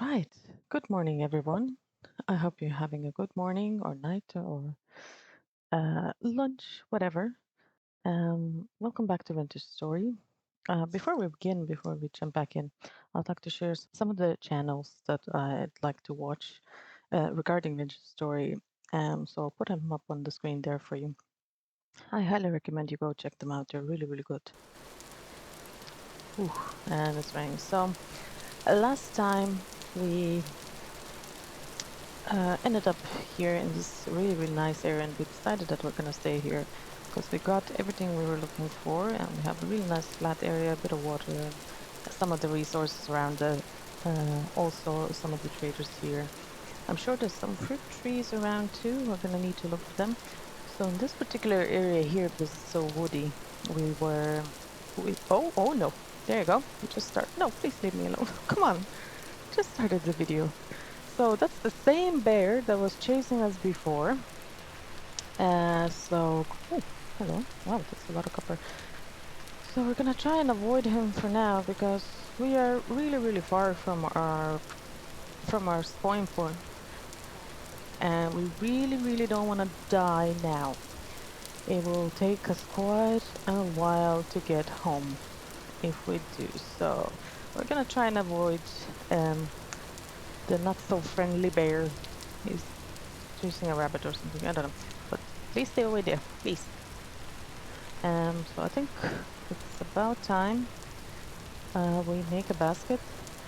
right. Good morning, everyone. I hope you're having a good morning or night or lunch, whatever. Welcome back to Vintage Story. Before we jump back in, I'd like to share some of the channels that I'd like to watch regarding Vintage Story. So I'll put them up on the screen there for you. I highly recommend you go check them out. They're really, really good. Ooh, and it's raining. So last time we ended up here in this really, really nice area, and we decided that we're going to stay here because we got everything we were looking for, and we have a really nice flat area, a bit of water, and some of the resources around also some of the traders here. I'm sure there's some fruit trees around too. We're going to need to look for them. So in this particular area here, because it's so woody, oh no, there you go. We just start. No, please leave me alone. Come on, just started the video. So that's the same bear that was chasing us before. Oh, hello. Wow, that's a lot of copper. So we're gonna try and avoid him for now because we are really, really far from our spawn point, and we really, really don't want to die now. It will take us quite a while to get home if we do so. We're gonna try and avoid the not so friendly bear. He's chasing a rabbit or something. I don't know. But please stay away there, please. So I think it's about time we make a basket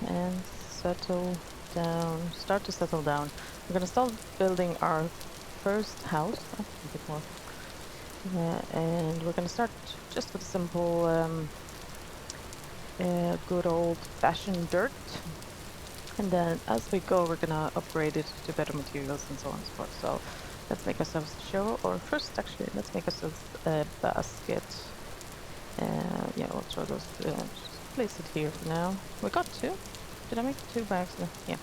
and settle down. Start to settle down. We're gonna start building our first house. Oh, a bit more. And we're gonna start just with simple, good old-fashioned dirt. And then as we go, we're gonna upgrade it to better materials and so on and so forth. So let's make ourselves a shovel, or first actually, let's make ourselves a basket. Yeah, we'll throw those, just place it here for now. We got two. Did I make two bags? No. Yeah.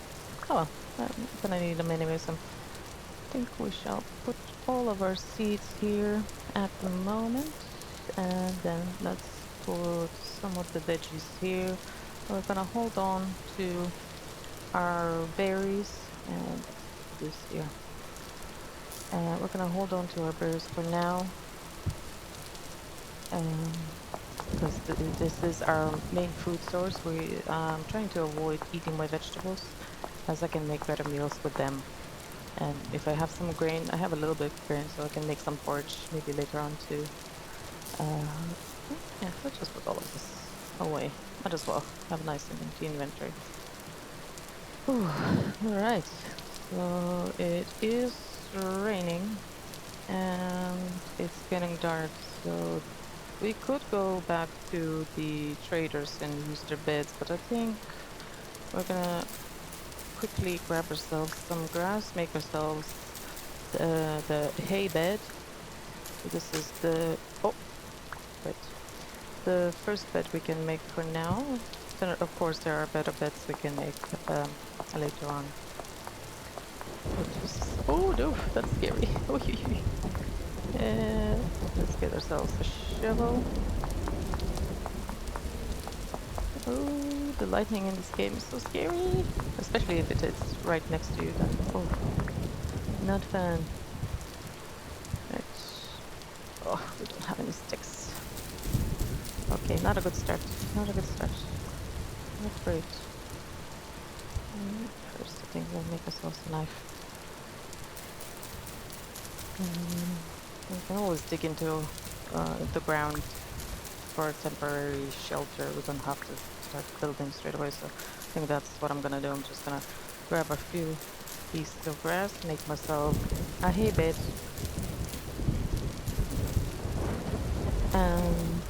Oh well, I'm gonna need them anyway, so I think we shall put all of our seeds here at the moment. And then let's put some of the veggies here. We're gonna hold on to our berries and this here. We're gonna hold on to our berries for now, because this is our main food source. I'm trying to avoid eating my vegetables, as I can make better meals with them. And if I have some grain, I have a little bit of grain, so I can make some porridge maybe later on too. Yeah, let's just put all of this away. Might as well have a nice and empty inventory. Alright, so it is raining and it's getting dark, so we could go back to the traders and use their beds, but I think we're gonna quickly grab ourselves some grass, make ourselves the hay bed. So this is the first bed we can make for now. Then of course there are better beds we can make later on. Oh no, that's scary. Let's get ourselves a shovel. Oh, the lightning in this game is so scary, especially if it is right next to you. Then oh, not fun. Right. Oh, we don't have any sticks. Okay, not a good start. Not a good start. Not great. First, I think we'll make ourselves a knife. We can always dig into the ground for a temporary shelter. We don't have to start building straight away, so I think that's what I'm gonna do. I'm just gonna grab a few pieces of grass, make myself a hay bed, and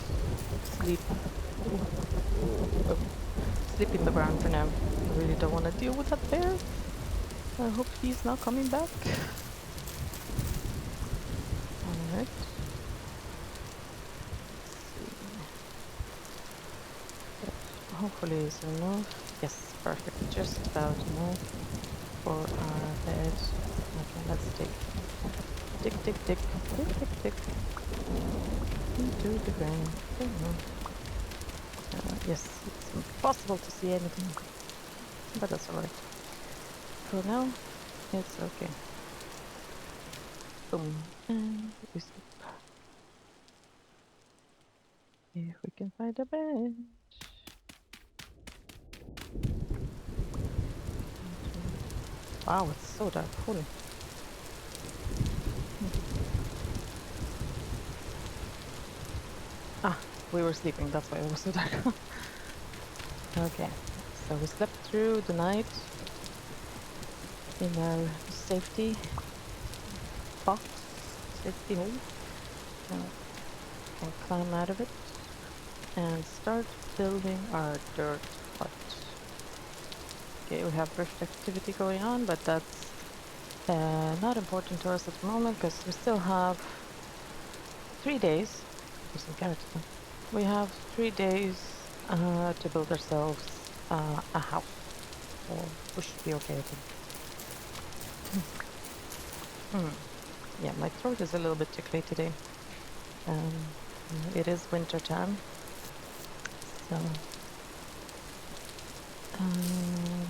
sleep. Sleep in the ground for now. I really don't want to deal with that bear. I hope he's not coming back. Alright. Hopefully it's enough. Yes, perfect. Just about enough for our bed. Okay, let's dig. Dig. Into the ground. Yes, it's impossible to see anything. But that's alright. for now, it's okay. Boom. And we sleep. If we can find a bed. Wow, it's so dark. Holy. Ah, we were sleeping. That's why it was so dark. Okay, so we slept through the night in our safety box, safety hole. Now can climb out of it and start building our dirt hut. Okay, we have rift activity going on, but that's not important to us at the moment because we still have 3 days. There's some carrots. We have 3 days to build ourselves a house. So we should be okay, I think. Yeah, my throat is a little bit tickly today. It is winter time, so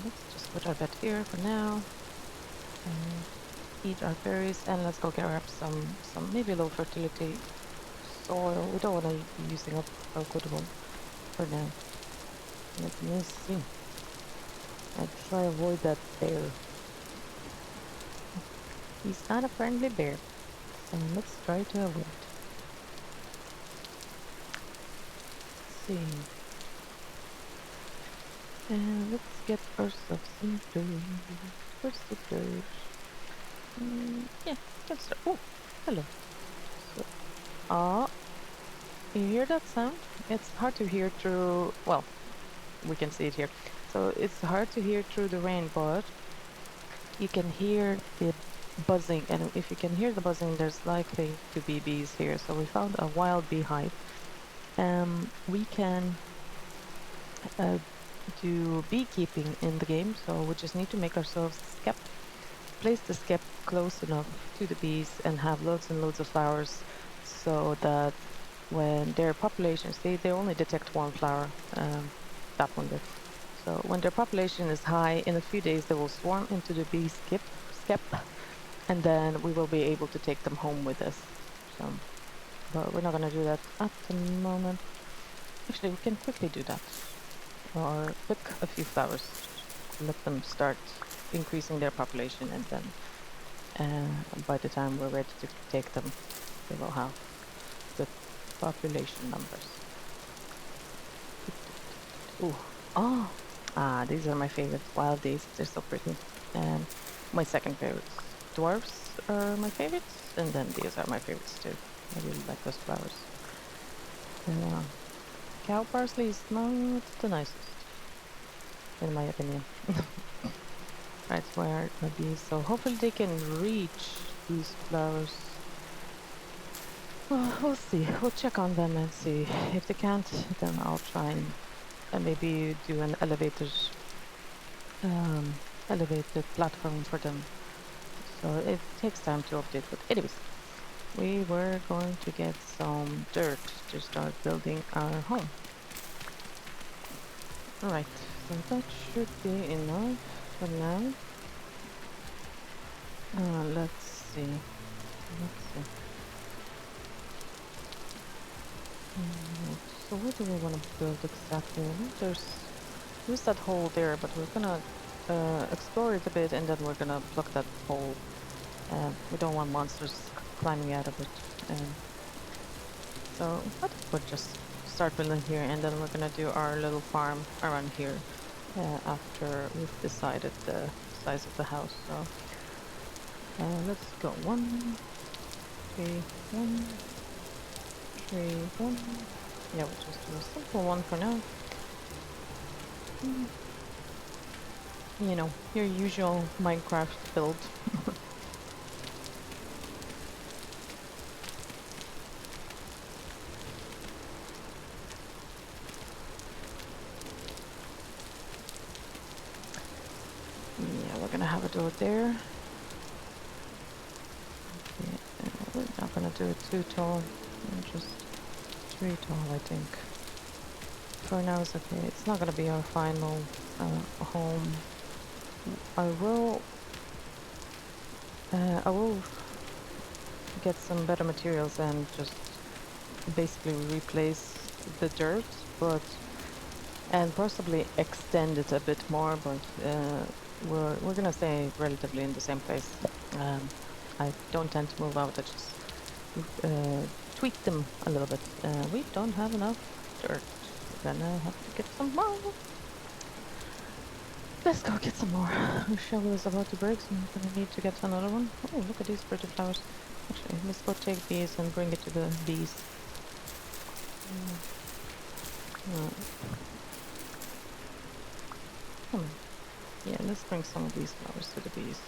let's just put our bed here for now and eat our berries, and let's go grab some maybe low fertility soil. We don't want to be using up our good one for now. Let me see. I try to avoid that bear. He's not a friendly bear, so let's try to avoid. Let's see. And let's get ourselves some dirt. Where's the dirt? Yeah, let's start. Oh, hello. So, you hear that sound? It's hard to hear through, well, we can see it here. So it's hard to hear through the rain, but you can hear the buzzing, and if you can hear the buzzing, there's likely to be bees here. So we found a wild beehive. We can do beekeeping in the game, so we just need to make ourselves a skep, place the skep close enough to the bees and have loads and loads of flowers so that when their populations, they only detect one flower, that one did. So when their population is high, in a few days they will swarm into the bee skep, and then we will be able to take them home with us. So, but we're not gonna do that at the moment. Actually, we can quickly do that. Or pick a few flowers, let them start increasing their population, and then by the time we're ready to take them, they will have good population numbers. Ooh. Oh, these are my favorite wild days. They're so pretty. And my second favorites. Dwarfs are my favorites, and then these are my favorites too. I really like those flowers. Cow parsley is not the nicest, in my opinion. Right where it might be. So hopefully they can reach these flowers. Well, we'll see. We'll check on them and see. If they can't, then I'll try and maybe do an elevated platform for them. So it takes time to update. But anyways, we were going to get some dirt to start building our home. Alright, so that should be enough for now. Let's see. So what do we want to build exactly? There's that hole there, but we're gonna explore it a bit, and then we're gonna plug that hole. We don't want monsters climbing out of it. So I think we'll just start building here, and then we're gonna do our little farm around here after we've decided the size of the house. So let's go 1, 3, 1, 3, 1. Yeah, we'll just do a simple one for now. You know, your usual Minecraft build. Yeah, we're gonna have a door there. Okay, we're not gonna do it too tall. Just 3 tall, I think. For now it's okay. It's not gonna be our final home. I will I will get some better materials and just basically replace the dirt, but and possibly extend it a bit more, but we're gonna stay relatively in the same place. I don't tend to move out. I just tweak them a little bit. We don't have enough dirt. We're gonna have to get some more. Let's go get some more. Our shovel is about to break, so I'm gonna need to get another one. Oh, look at these pretty flowers. Actually, let's go take these and bring it to the bees. Oh. Come on. Yeah, let's bring some of these flowers to the bees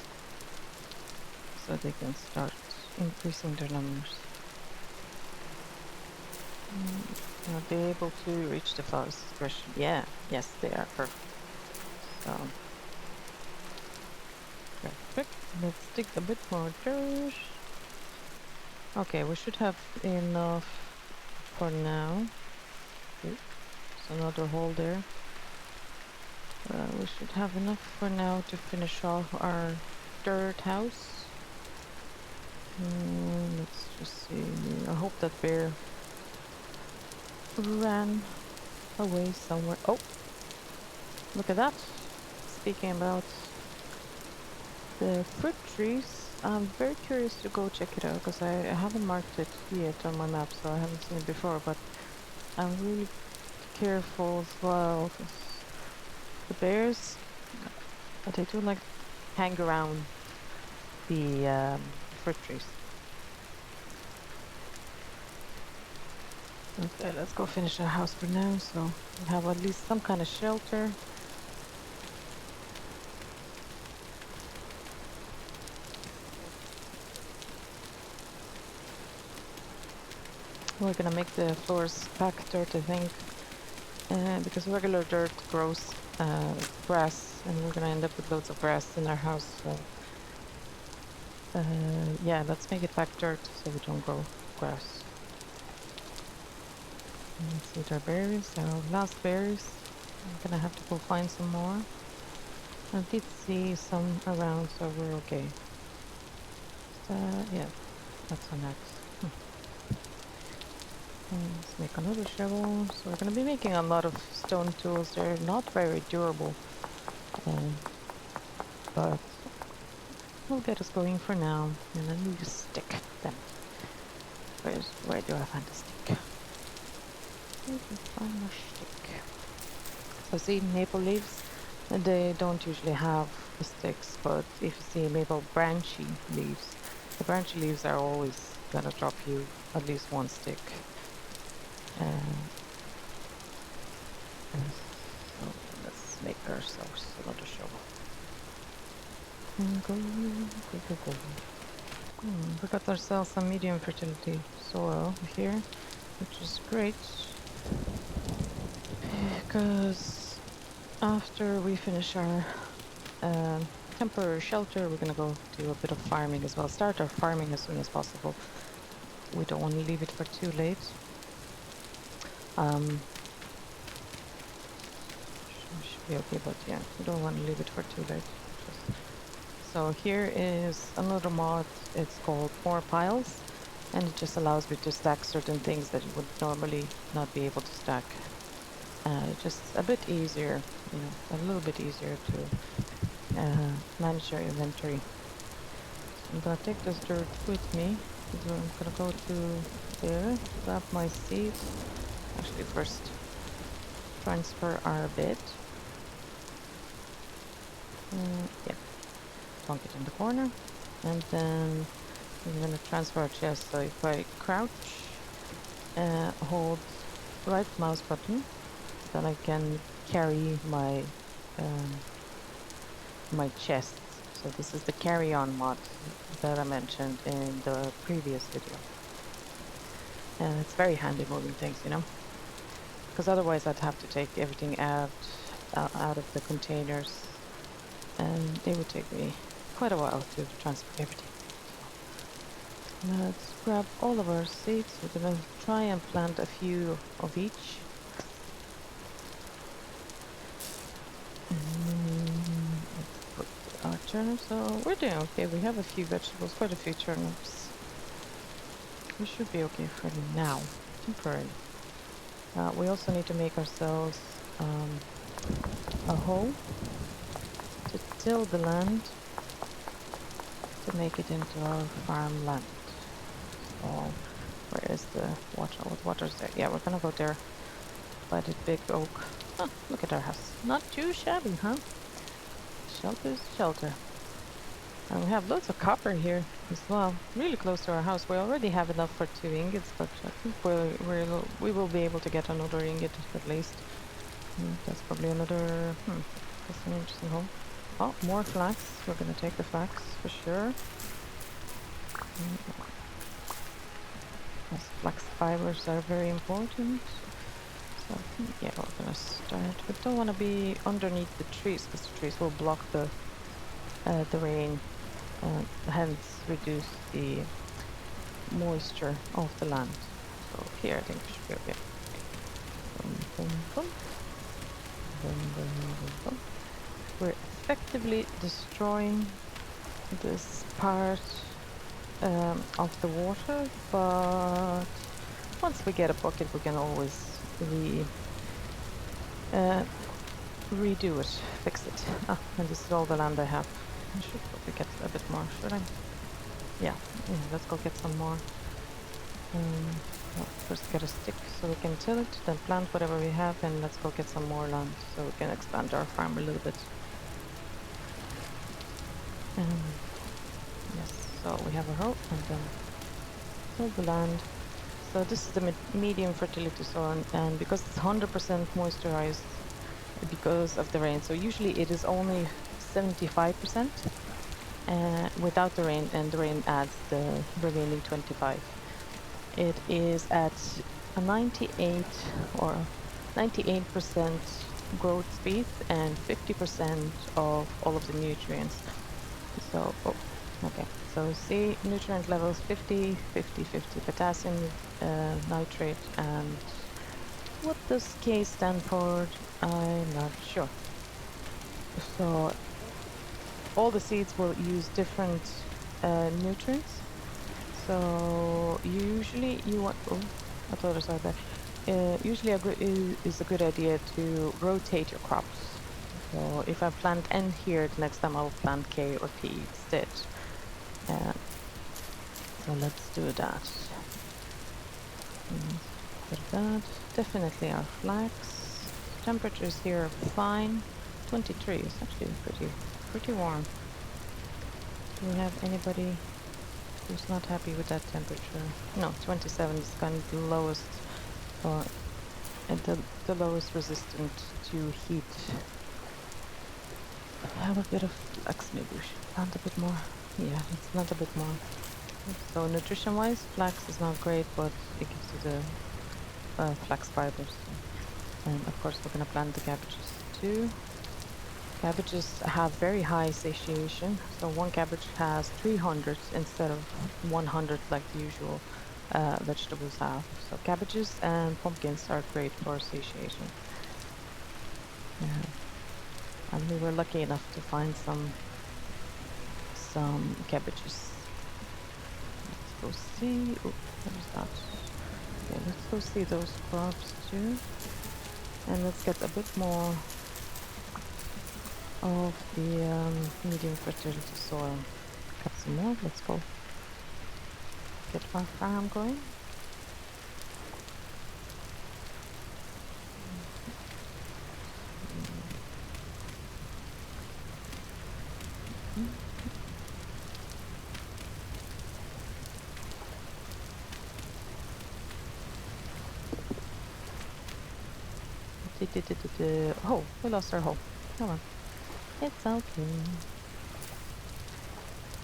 so they can start increasing their numbers. Are they able to reach the flowers? Question. Yeah, yes, they are. Perfect. So, perfect. Let's dig a bit more dirt. Okay, we should have enough for now. Oops, another hole there. We should have enough for now to finish off our dirt house. Let's just see. I hope that bear ran away somewhere. Oh, look at that. Speaking about the fruit trees, I'm very curious to go check it out because I haven't marked it yet on my map, so I haven't seen it before, but I'm really careful as well because the bears, they do like hang around the fruit trees. Okay, let's go finish our house for now, so we have at least some kind of shelter. We're gonna make the floors pack dirt, I think, because regular dirt grows grass, and we're gonna end up with loads of grass in our house. So, yeah, let's make it pack dirt so we don't grow grass. Let's eat our berries, our last berries. I'm gonna have to go find some more. I did see some around, so we're okay. Yeah, that's an axe. Let's make another shovel. So we're going to be making a lot of stone tools. They're not very durable, but will get us going for now. And then we just stick them. Where do I find the stick? Where do I find my stick? So see, maple leaves, they don't usually have the sticks, but if you see maple branchy leaves, the branchy leaves are always going to drop you at least one stick. So let's make ourselves another shovel. Go. We got ourselves some medium fertility soil here, which is great. Because after we finish our temporary shelter, we're gonna go do a bit of farming as well. Start our farming as soon as possible. We don't want to leave it for too late. Should be okay, but yeah, we don't want to leave it for too late. So here is another mod. It's called More Piles, and it just allows me to stack certain things that you would normally not be able to stack. Just a bit easier, you know, a little bit easier to manage your inventory. I'm gonna take this dirt with me. So I'm gonna go to there, grab my seeds. Actually, first transfer our bed. Yeah, plonk it in the corner, and then I'm gonna transfer our chest. So if I crouch, hold right mouse button, then I can carry my my chest. So this is the carry-on mod that I mentioned in the previous video. And it's very handy moving things, you know, because otherwise I'd have to take everything out of the containers, and it would take me quite a while to transfer everything. So let's grab all of our seeds. We're gonna try and plant a few of each. Let's put our turnips, so we're doing okay. We have a few vegetables, quite a few turnips. We should be okay for now, temporarily. We also need to make ourselves a hoe to till the land to make it into our farmland. So, where is the water? What water's there? Yeah, we're gonna go there by the big oak. Oh, look at our house. Not too shabby, huh? Shelter's shelter. And we have loads of copper here as well, really close to our house. We already have enough for 2 ingots, but I think we will be able to get another ingot at least. That's probably another. That's an interesting hole. Oh, more flax. We're gonna take the flax for sure. As flax fibers are very important. So I think, yeah, we're gonna start. We don't want to be underneath the trees because the trees will block the rain. Hence reduce the moisture of the land. So here I think we should be okay. Boom, boom, boom. Boom, boom, boom, boom. We're effectively destroying this part of the water, but once we get a bucket we can always redo it, fix it. And this is all the land I have. I should probably get a bit more, should I? Yeah, let's go get some more. Well, first get a stick so we can till it, then plant whatever we have, and let's go get some more land so we can expand our farm a little bit. Yes, so we have a hoe and then till the land. So this is the medium fertility soil, and because it's 100% moisturized because of the rain, so usually it is only 75% without the rain, and the rain adds the remaining 25. It is at a 98 or 98% growth speed and 50% of all of the nutrients. So, okay. So see, nutrient levels 50, 50, 50, potassium, nitrate, and what does K stand for? I'm not sure. So all the seeds will use different nutrients. So usually you want. Oh, I thought I saw that. Usually is a good idea to rotate your crops. So if I plant N here, the next time I'll plant K or P instead. So let's do that. That. Definitely our flax. Temperatures here are fine. 23 is actually pretty warm. Do we have anybody who's not happy with that temperature? No, 27 is kind of the lowest, and the lowest resistant to heat. I have a bit of flax, maybe we should plant a bit more. Yeah, let's plant a bit more. So nutrition-wise, flax is not great, but it gives you the flax fibers. And of course we're going to plant the cabbages too. Cabbages have very high satiation, so one cabbage has 300 instead of 100 like the usual vegetables have. So cabbages and pumpkins are great for satiation. And we were lucky enough to find some cabbages. Let's go see. Oh, what is that? Okay, let's go see those crops too. And let's get a bit more of the medium fertility soil. Got some more. Let's go get our farm going. Oh, we lost our hoe. Come on. It's okay.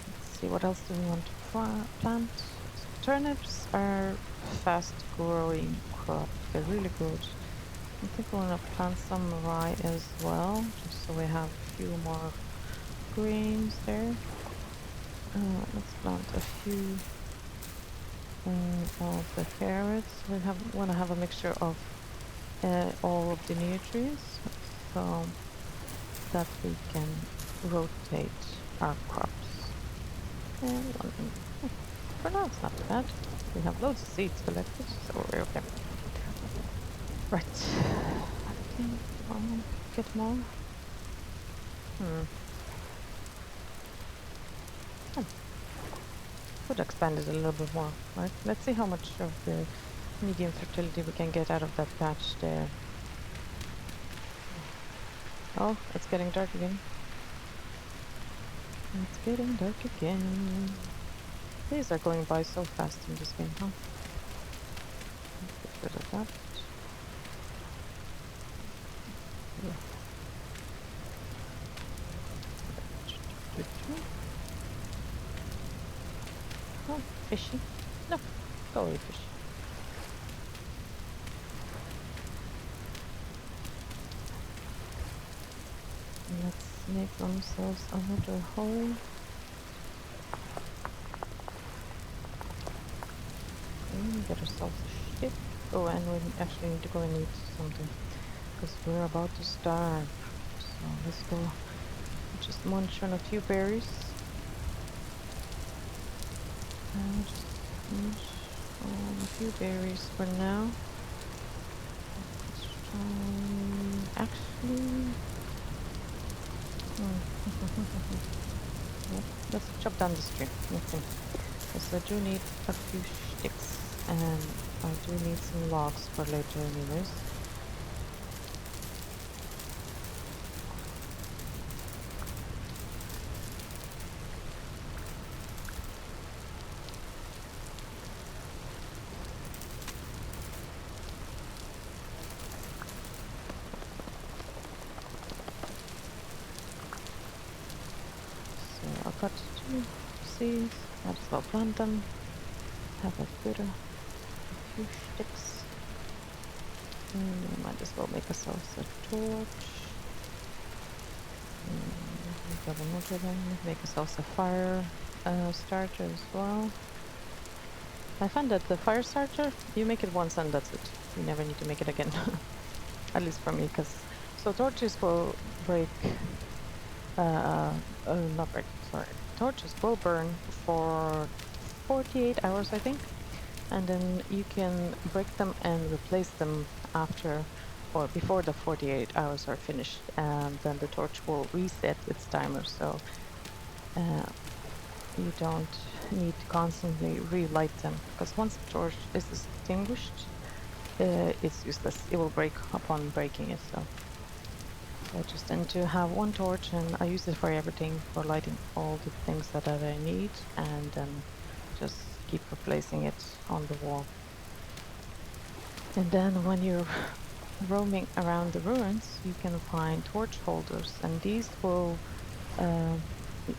Let's see, what else do we want to plant? Turnips are fast-growing crop. They're really good. I think we're gonna plant some rye as well, just so we have a few more grains there. Let's plant a few of the carrots. We want to have a mixture of all of the nutrients, so that we can rotate our crops. And for now, it's not too bad. We have loads of seeds collected, so we're okay. Right. I think I'll get more. Could expand it a little bit more, right? Let's see how much of the medium fertility we can get out of that patch there. Oh, it's getting dark again. It's getting dark again. Days are going by so fast in this game, huh? Let's get rid of that. Yeah. Oh, fishy. No, go away, fishy. Let's make ourselves another hole. Get ourselves a ship. Oh, and we actually need to go and eat something, because we're about to starve. So let's go just munch on a few berries. Just munch on a few berries for now. Let's try... Actually... Yep, let's chop down this tree. Let's see. Because I do need a few sticks, and I do need some logs for later anyways. So I got 2 seeds. Might as well plant them. Have a bit of a few sticks. And we might as well make ourselves a torch. Grab another one. Make ourselves a fire starter as well. I found that the fire starter, you make it once and that's it. You never need to make it again. At least for me, because so torches will break. Not break. Sorry. Torches will burn for 48 hours, I think, and then you can break them and replace them after or before the 48 hours are finished, and then the torch will reset its timer, so you don't need to constantly relight them, because once the torch is extinguished, it's useless. It will break upon breaking it. So I just tend to have one torch, and I use it for everything, for lighting all the things that I need, and then just keep replacing it on the wall. And then when you're roaming around the ruins, you can find torch holders, and these will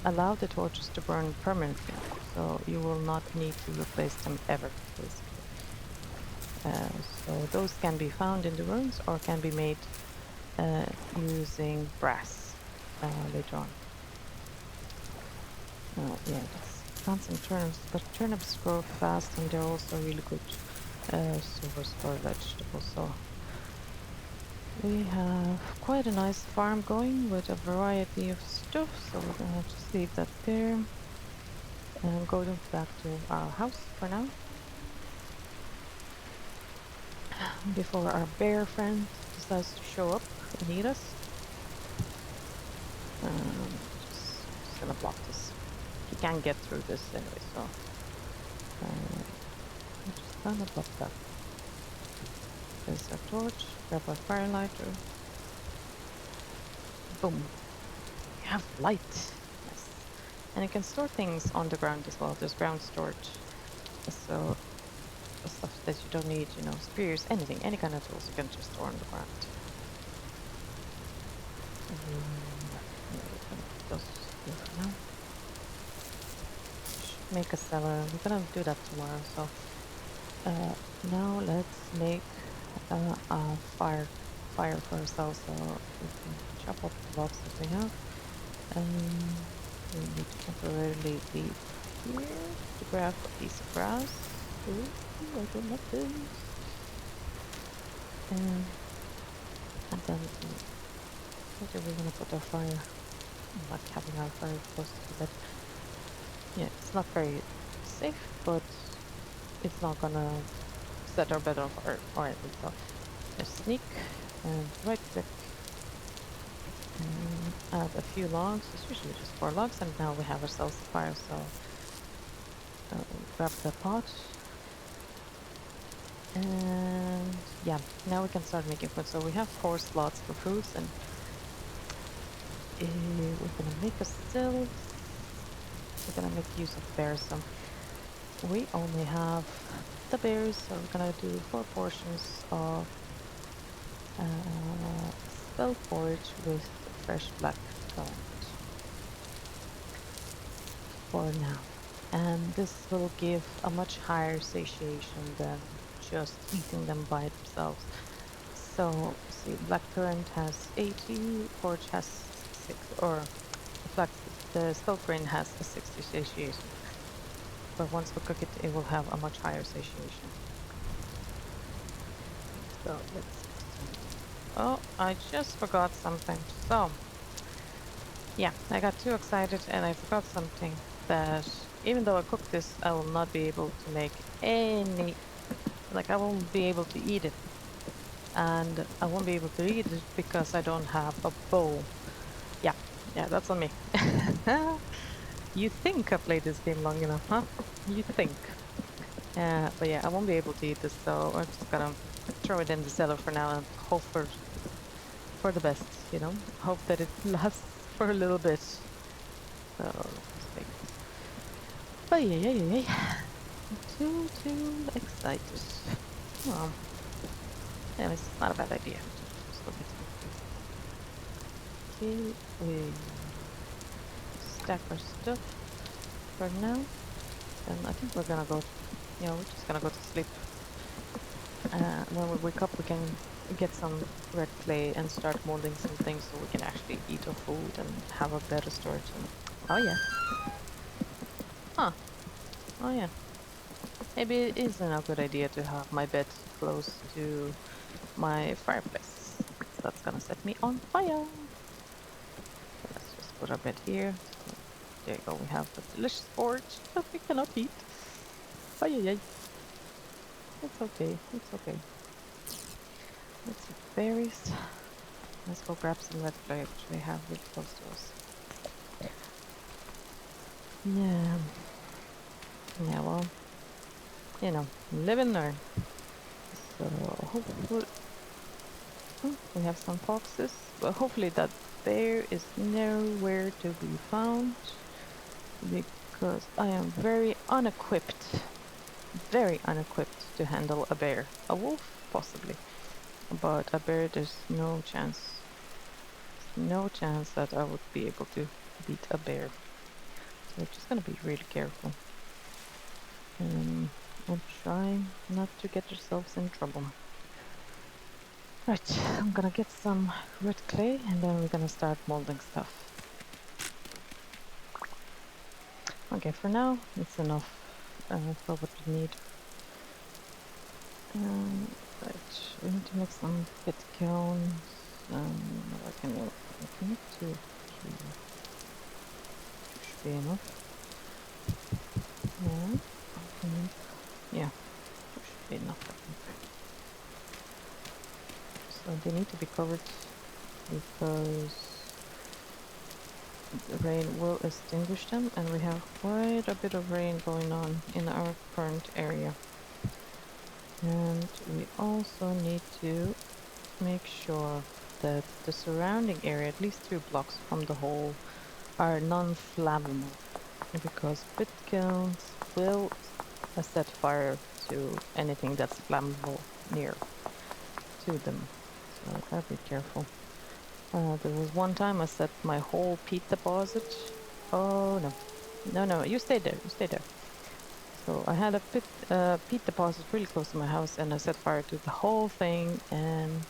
allow the torches to burn permanently, so you will not need to replace them ever, basically. So those can be found in the ruins or can be made using brass later on. Yeah, let's plant some turnips, but turnips grow fast and they're also really good source for vegetables. So we have quite a nice farm going with a variety of stuff, so we're gonna just leave that there and go back to our house for now before our bear friend decides to show up and eat us. Just gonna block this. He can't get through this anyway, so I'm just gonna block that. There's a torch, grab a fire lighter. Boom. You have light. Yes. And you can store things on the ground as well. There's ground storage. So the stuff that you don't need, you know, spears, anything, any kind of tools you can just store on the ground. Now. Make a cellar. We're gonna do that tomorrow. So now let's make a fire for ourselves. So we can chop up the logs that we have. We need to temporarily leave here to grab a piece of grass. Ooh, I don't like this. And then where are we gonna put our fire? like having our fire close to the bed. Yeah, it's not very safe, but it's not gonna set our bed on fire or anything. So just sneak and right click and add a few logs. It's usually just 4 logs, and now we have ourselves a fire. So grab the pot, and yeah, now we can start making food. So we have 4 slots for foods, and we're gonna make a still. We're gonna make use of bears. So we only have the berries, so we're gonna do 4 portions of spell porridge with fresh black currant for now. And this will give a much higher satiation than just eating them by themselves. So see, black currant has 80, porridge has 6, or the spell grain has a 60 satiation. But once we cook it, it will have a much higher satiation. So let's. Oh, I just forgot something. So, yeah, I got too excited and I forgot something that even though I cook this, I will not be able to make any, like I won't be able to eat it. And I won't be able to eat it because I don't have a bowl. Yeah, that's on me. You think I played this game long enough, huh? You think. But yeah, I won't be able to eat this, so I'm just gonna throw it in the cellar for now and hope for the best, you know? Hope that it lasts for a little bit. So let's make this. But yeah. Too excited. Well, anyways, it's not a bad idea. Just look at some. Okay, we stack our stuff for now. And I think we're gonna go, we're just gonna go to sleep. When we wake up, we can get some red clay and start molding some things so we can actually eat our food and have a better storage. Oh yeah. Huh. Oh yeah. Maybe it isn't a good idea to have my bed close to my fireplace. So that's gonna set me on fire. So let's just put our bed here. So there you go. We have the delicious porridge that we cannot eat. Oh yeah. It's okay. It's okay. Let's eat berries. Let's go grab some red clay, which we have really close to us. Yeah. Yeah, well, live and learn. So hopefully we have some foxes, but hopefully that bear is nowhere to be found because I am very unequipped to handle a bear. A wolf, possibly, but a bear, there's no chance. No chance that I would be able to beat a bear. So we're just gonna be really careful. And try not to get ourselves in trouble. Right, I'm gonna get some red clay and then we're gonna start molding stuff. Okay, for now it's enough for what we need. Right, we need to make some pit cones. I can make 2 here. Should be enough. Yeah, should be enough, I think. So they need to be covered because the rain will extinguish them, and we have quite a bit of rain going on in our current area. And we also need to make sure that the surrounding area, at least 2 blocks from the hole, are non-flammable, because pit kilns will set fire to anything that's flammable near to them. So I gotta be careful. There was one time I set my whole peat deposit. Oh no, you stay there. So I had a peat deposit really close to my house, and I set fire to the whole thing, and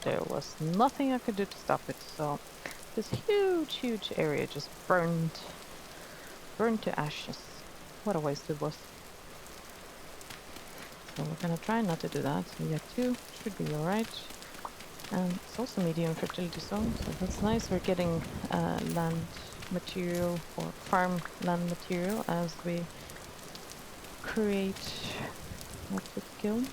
there was nothing I could do to stop it. So this huge area just burned to ashes. What a waste it was. So we're gonna try not to do that. So yeah, 2 should be alright. And it's also medium fertility zone, so that's nice. We're getting land material or farm land material as we create more pit kilns.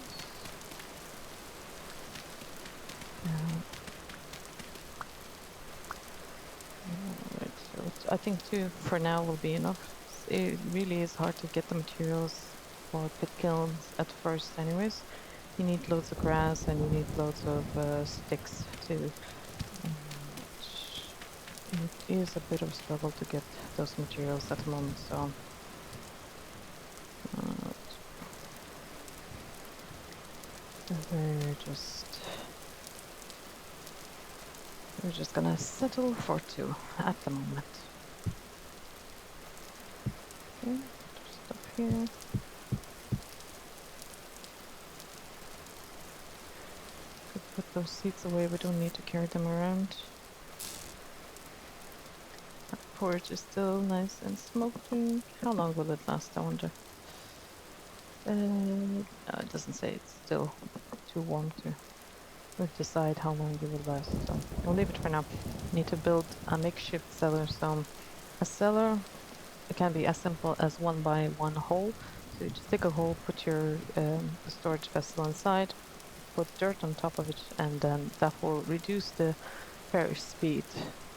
Right, so I think 2 for now will be enough. It really is hard to get the materials for pit kilns at first anyways. You need loads of grass and you need loads of sticks too. It is a bit of a struggle to get those materials at the moment, so we're just gonna settle for 2 at the moment. Okay, stuff here. Could put those seeds away, we don't need to carry them around. That porridge is still nice and smoking. How long will it last, I wonder? No, it doesn't say. It's still too warm to decide how long it will last, so we'll leave it for now. Need to build a makeshift cellar. So a cellar, it can be as simple as 1 by 1 hole. So you just dig a hole, put your storage vessel inside, put dirt on top of it, and then that will reduce the perish speed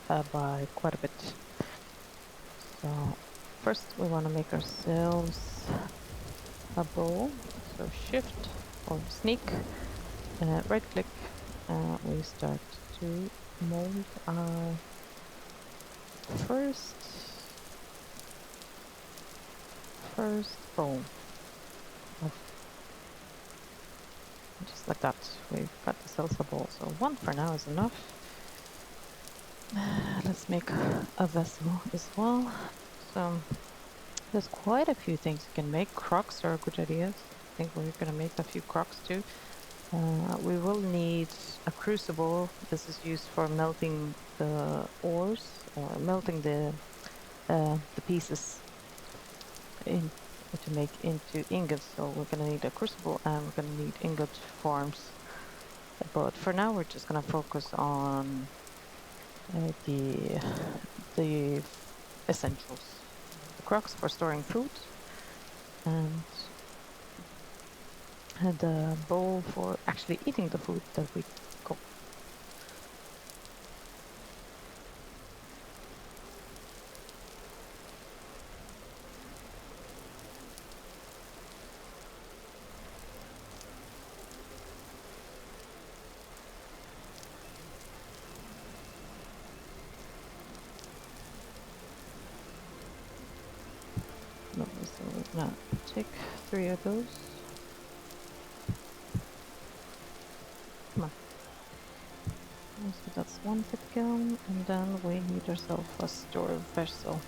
by quite a bit. So first we want to make ourselves a bowl. So shift or sneak, right click, we start to mold our first bowl. Just like that, we've got the salsa bowl. So 1 for now is enough. Let's make a vessel as well. So there's quite a few things you can make. Crocks are good ideas. I think we're gonna make a few crocks too. We will need a crucible. This is used for melting the ores or melting the pieces to make into ingots. So we're gonna need a crucible and we're gonna need ingot forms. But for now, we're just gonna focus on the essentials. The crocks for storing food, and the bowl for actually eating the food that we cook. Lovely, so we're gonna take 3 of those. Come on. So that's 1 pit kiln, and then we need ourselves a store vessel.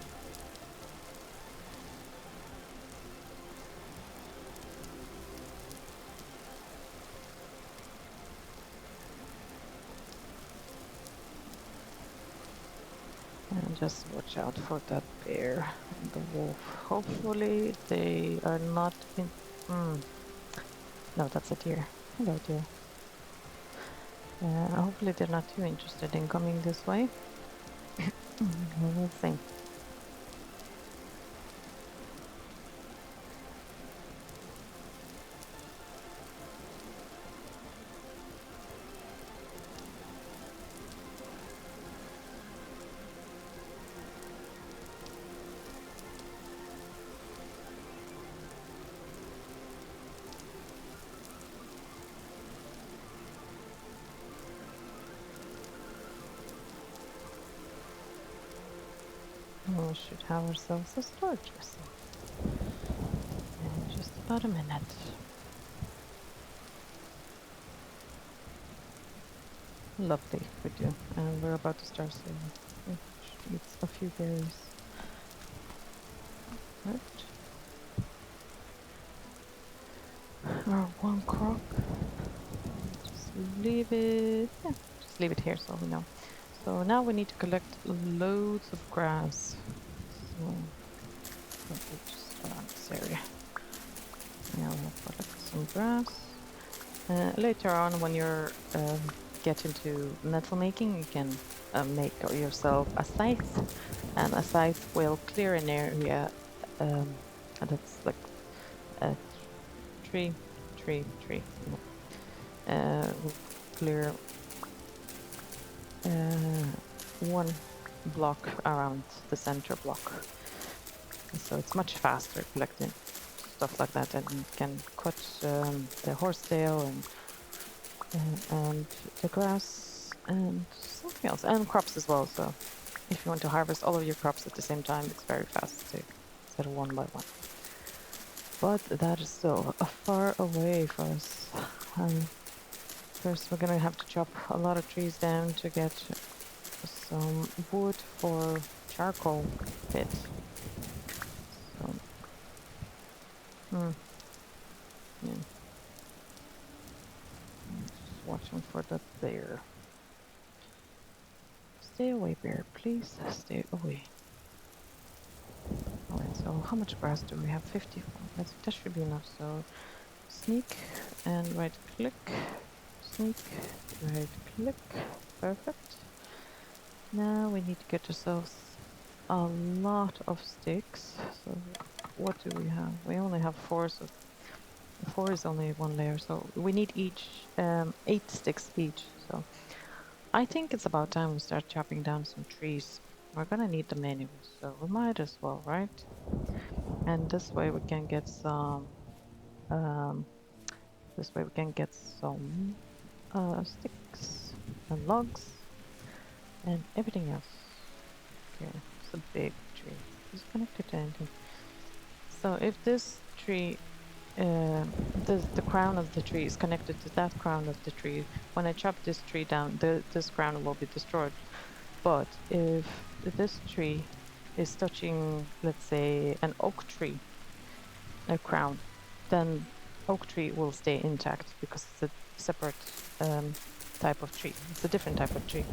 And just watch out for that bear and the wolf. Hopefully they are not in... No, that's a deer. Hello, deer. Hopefully they're not too interested in coming this way. We'll see. We should have ourselves a storage vessel in just about a minute. Lovely, we do. And we're about to start soon. It's a few berries. Right. Our 1 crock. Just leave it. Yeah, just leave it here so we know. So now we need to collect loads of grass. So just around this area. Now we'll collect some grass. Later on, when you're get into metal making, you can make yourself a scythe, and a scythe will clear an area that's like a tree, will clear one block around the center block. So it's much faster collecting stuff like that, and you can cut the horsetail and the grass and something else, and crops as well. So if you want to harvest all of your crops at the same time, it's very fast to instead of one by one. But that is still far away for us. First, we're gonna have to chop a lot of trees down to get some wood for charcoal pit. So, yeah. Just watching for the bear. Stay away, bear, please. Stay away. Alright, so how much grass do we have? 54. That should be enough. So sneak and right click. Sneak, right click. Perfect. Now we need to get ourselves a lot of sticks. So what do we have? We only have 4, so 4 is only 1 layer. So we need each 8 sticks each. So I think it's about time we start chopping down some trees. We're gonna need them anyway, so we might as well, right? And this way we can get some sticks and logs and everything else. Okay, it's a big tree. It's connected to anything. So if this tree, the crown of the tree is connected to that crown of the tree, when I chop this tree down, this crown will be destroyed. But if this tree is touching, let's say, an oak tree, a crown, then oak tree will stay intact because it's a separate type of tree. It's a different type of tree.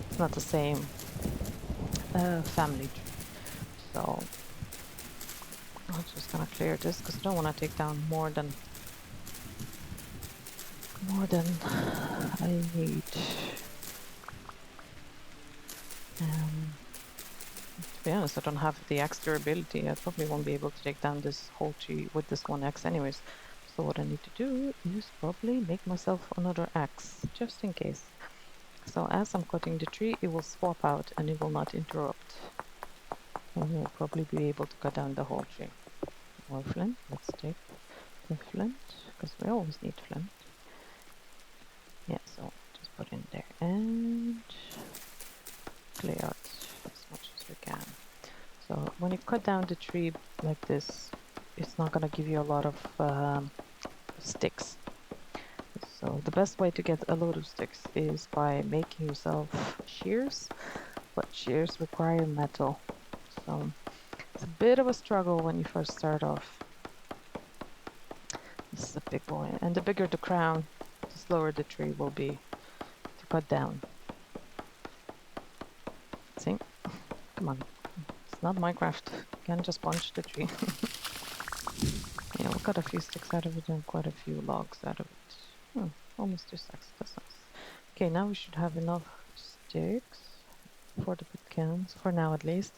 It's not the same family tree. So I'm just gonna clear this because I don't want to take down more than I need. To be honest, I don't have the axe durability. I probably won't be able to take down this whole tree with this one axe anyways. So what I need to do is probably make myself another axe, just in case. So as I'm cutting the tree, it will swap out and it will not interrupt. And we'll probably be able to cut down the whole tree. More flint. Let's take the flint, because we always need flint. Yeah, so just put in there and clear out as much as we can. So when you cut down the tree like this, it's not going to give you a lot of sticks. So the best way to get a load of sticks is by making yourself shears, but shears require metal. So it's a bit of a struggle when you first start off. This is a big boy, and the bigger the crown, the slower the tree will be to cut down. See? Come on. It's not Minecraft. You can't just punch the tree. Yeah, we got a few sticks out of it and quite a few logs out of it. Almost 2 stacks. That's nice. Okay, now we should have enough sticks for the big cans, for now at least.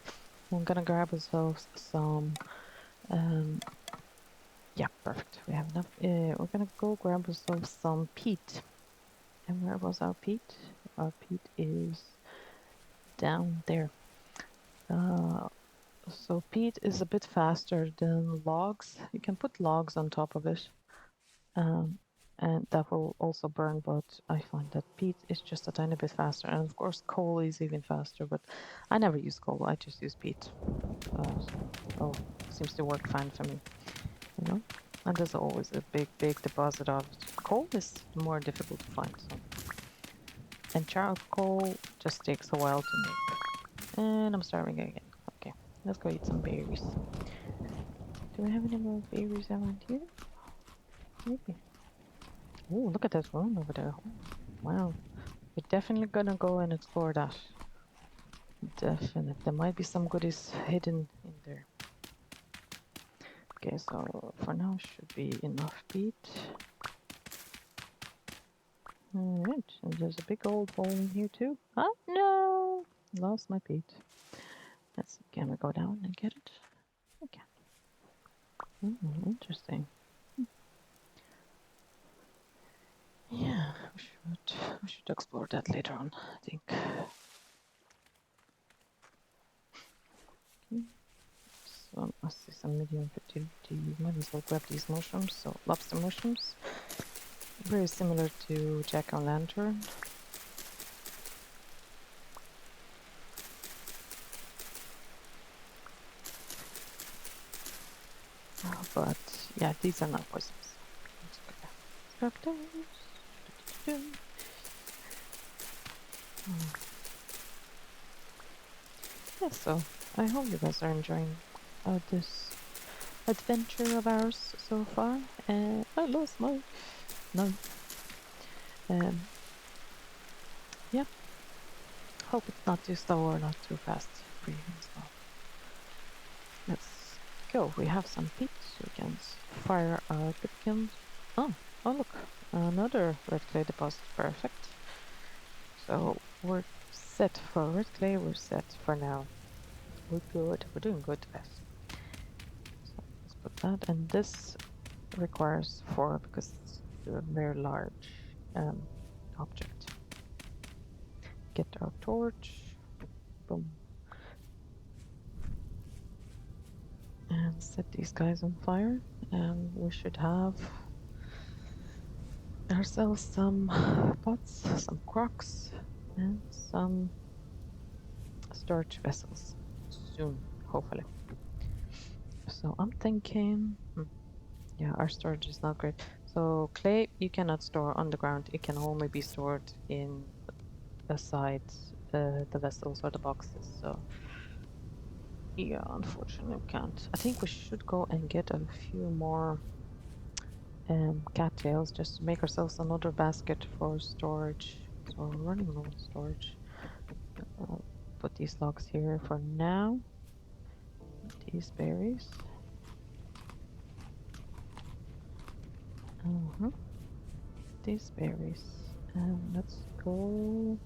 I'm gonna grab ourselves some... yeah, perfect. We have enough. We're gonna go grab ourselves some peat. And where was our peat? Our peat is down there. So peat is a bit faster than logs. You can put logs on top of it, and that will also burn, but I find that peat is just a tiny bit faster. And of course coal is even faster, but I never use coal. I just use peat. So seems to work fine for me, you know. And there's always a big deposit of it. Coal is more difficult to find. So. And charcoal just takes a while to make. And I'm starving again. Okay, let's go eat some berries. Do we have any more berries around here? Maybe. Oh, look at that one over there. Wow. We're definitely gonna go and explore that. Definitely. There might be some goodies hidden in there. Okay, so for now should be enough peat. Alright, and there's a big old hole in here too. Oh no! Lost my peat. Let's see, can we go down and get it? We can. Interesting. Yeah, we should explore that later on, I think. Okay. So I see some medium fertility. Might as well grab these mushrooms. So lobster mushrooms, very similar to jack-o'-lantern. But yeah, these are not poisonous. Grab those. Yeah, so I hope you guys are enjoying this adventure of ours so far. I lost my knife. Yeah, hope it's not too slow or not too fast for you as well. Let's go. We have some peat, so we can fire our pipkins. Oh, look, another red clay deposit. Perfect. So we're set for red clay. We're set for now. We're good. We're doing good, guys. So let's put that, and this requires 4 because it's a very large object. Get our torch. Boom. And set these guys on fire, and we should have ourselves some pots, some crocks, and some storage vessels soon, hopefully. So I'm thinking, yeah, our storage is not great. So clay you cannot store on the ground. It can only be stored in aside the vessels or the boxes. So yeah, unfortunately we can't. I think we should go and get a few more cattails just to make ourselves another basket for storage. So we're running low on storage. I'll put these logs here for now. These berries. These berries. Let's go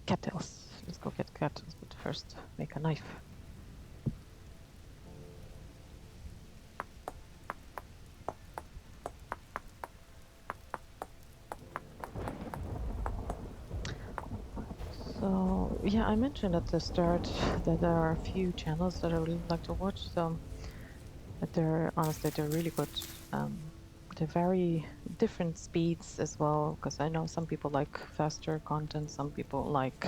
cattails. Let's go get cattails, but first make a knife. So yeah, I mentioned at the start that there are a few channels that I really like to watch. So but they're honestly they're really good. They're very different speeds as well, because I know some people like faster content, some people like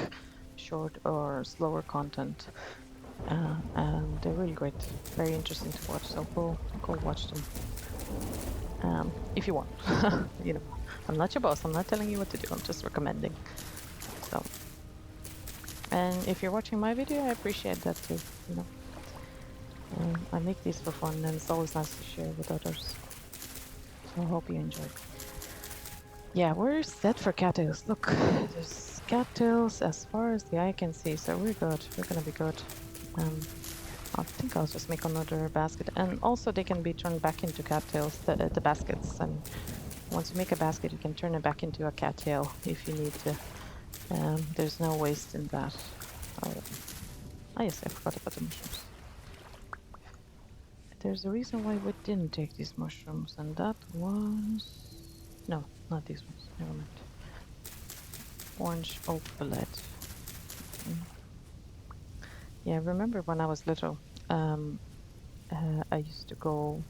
short or slower content, and they're really great, very interesting to watch. So go watch them if you want. You know, I'm not your boss. I'm not telling you what to do. I'm just recommending. So, and if you're watching my video, I appreciate that too. You know, I make these for fun, and it's always nice to share with others. So I hope you enjoy. Yeah, we're set for cattails. Look, there's cattails as far as the eye can see, so we're good. We're gonna be good. I think I'll just make another basket, and also they can be turned back into cattails, the baskets. And once you make a basket, you can turn it back into a cattail if you need to. There's no waste in that. Oh yes, I forgot about the mushrooms. There's a reason why we didn't take these mushrooms, and that was... No, not these ones. Never mind. Orange oak bullet. Yeah, I remember when I was little, I used to go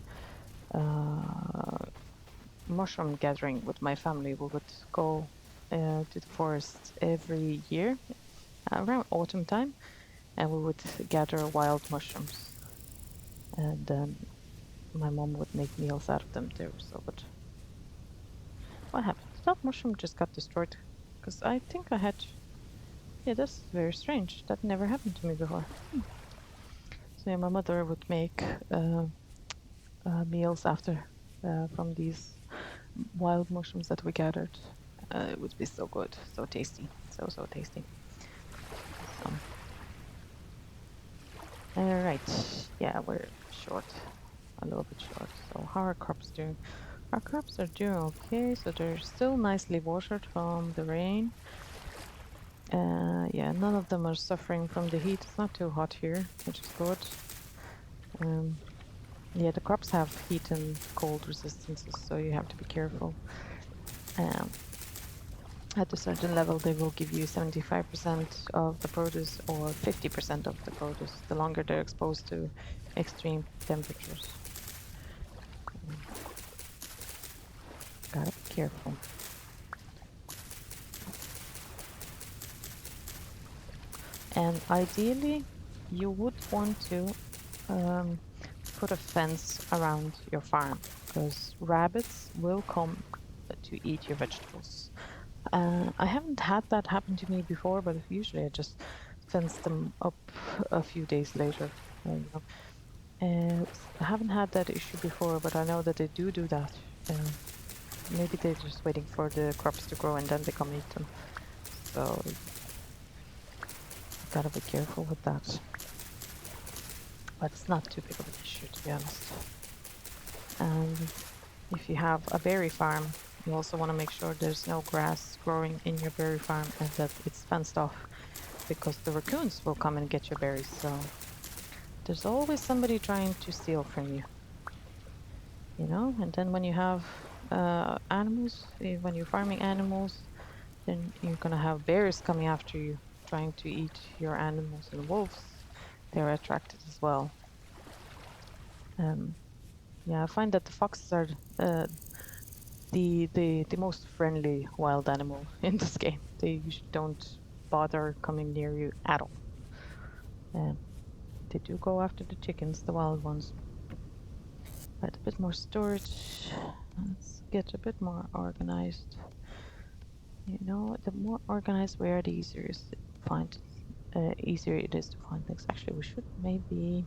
mushroom gathering with my family. We would go to the forest every year around autumn time, and we would gather wild mushrooms. And my mom would make meals out of them. They were so good. What happened? That mushroom just got destroyed. Because I think I had... Yeah, that's very strange. That never happened to me before. So yeah, my mother would make meals after from these wild mushrooms that we gathered. It would be so good, so tasty, so tasty. So, all right, yeah, we're short, a little bit short. So how are crops doing? Our crops are doing okay, so they're still nicely watered from the rain. Yeah, none of them are suffering from the heat. It's not too hot here, which is good. Yeah, the crops have heat and cold resistances, so you have to be careful. At a certain level, they will give you 75% of the produce or 50% of the produce, the longer they're exposed to extreme temperatures. Gotta be careful. And ideally, you would want to put a fence around your farm because rabbits will come to eat your vegetables. I haven't had that happen to me before, but usually I just fence them up a few days later. You know. I haven't had that issue before, but I know that they do that. Maybe they're just waiting for the crops to grow and then they come eat them. So you gotta be careful with that. But it's not too big of an issue, to be honest. And if you have a berry farm, you also want to make sure there's no grass growing in your berry farm and that it's fenced off because the raccoons will come and get your berries. So there's always somebody trying to steal from you, you know. And then when you have animals, when you're farming animals, then you're gonna have bears coming after you, trying to eat your animals, and wolves, they're attracted as well. Yeah, I find that the foxes are the most friendly wild animal in this game. They usually don't bother coming near you at all. Um, they do go after the chickens, the wild ones. Right, a bit more storage. Let's get a bit more organized. You know, the more organized we are, the easier it is to find. Easier it is to find things. Actually, we should maybe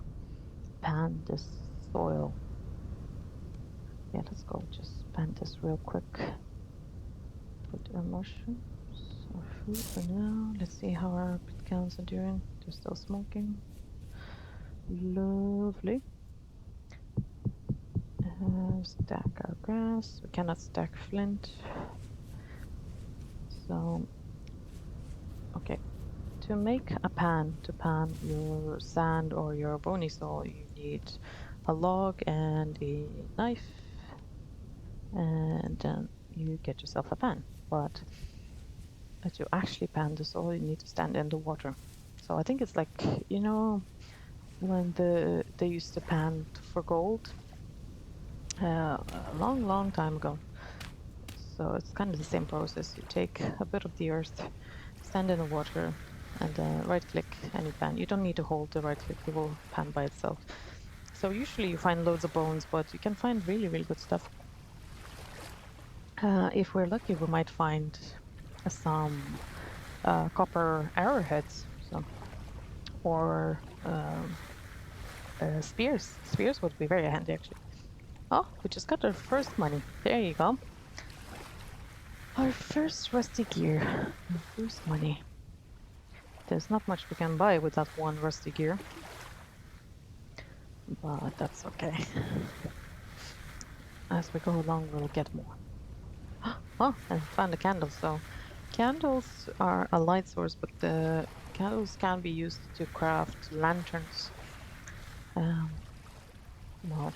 pan this soil. Yeah, let's go. Just pan this real quick. Put our mushrooms, our food for now. Let's see how our pit counts are doing. They're still smoking. Lovely. Stack our grass. We cannot stack flint. So, okay. To make a pan, to pan your sand or your bony soil, you need a log and a knife, and then you get yourself a pan. But to actually pan the soil, you need to stand in the water. So I think it's like, you know, when they used to pan for gold a long time ago. So it's kind of the same process. You take a bit of the earth, stand in the water, and right click and you pan. You don't need to hold the right click, it will pan by itself. So usually you find loads of bones, but you can find really good stuff. If we're lucky, we might find some copper arrowheads, or spears. Spears would be very handy, actually. Oh, we just got our first money. There you go. Our first rusty gear. Our first money. There's not much we can buy with that one rusty gear, but that's okay. As we go along, we'll get more. Oh, and found a candle. So candles are a light source, but the candles can be used to craft lanterns. Well,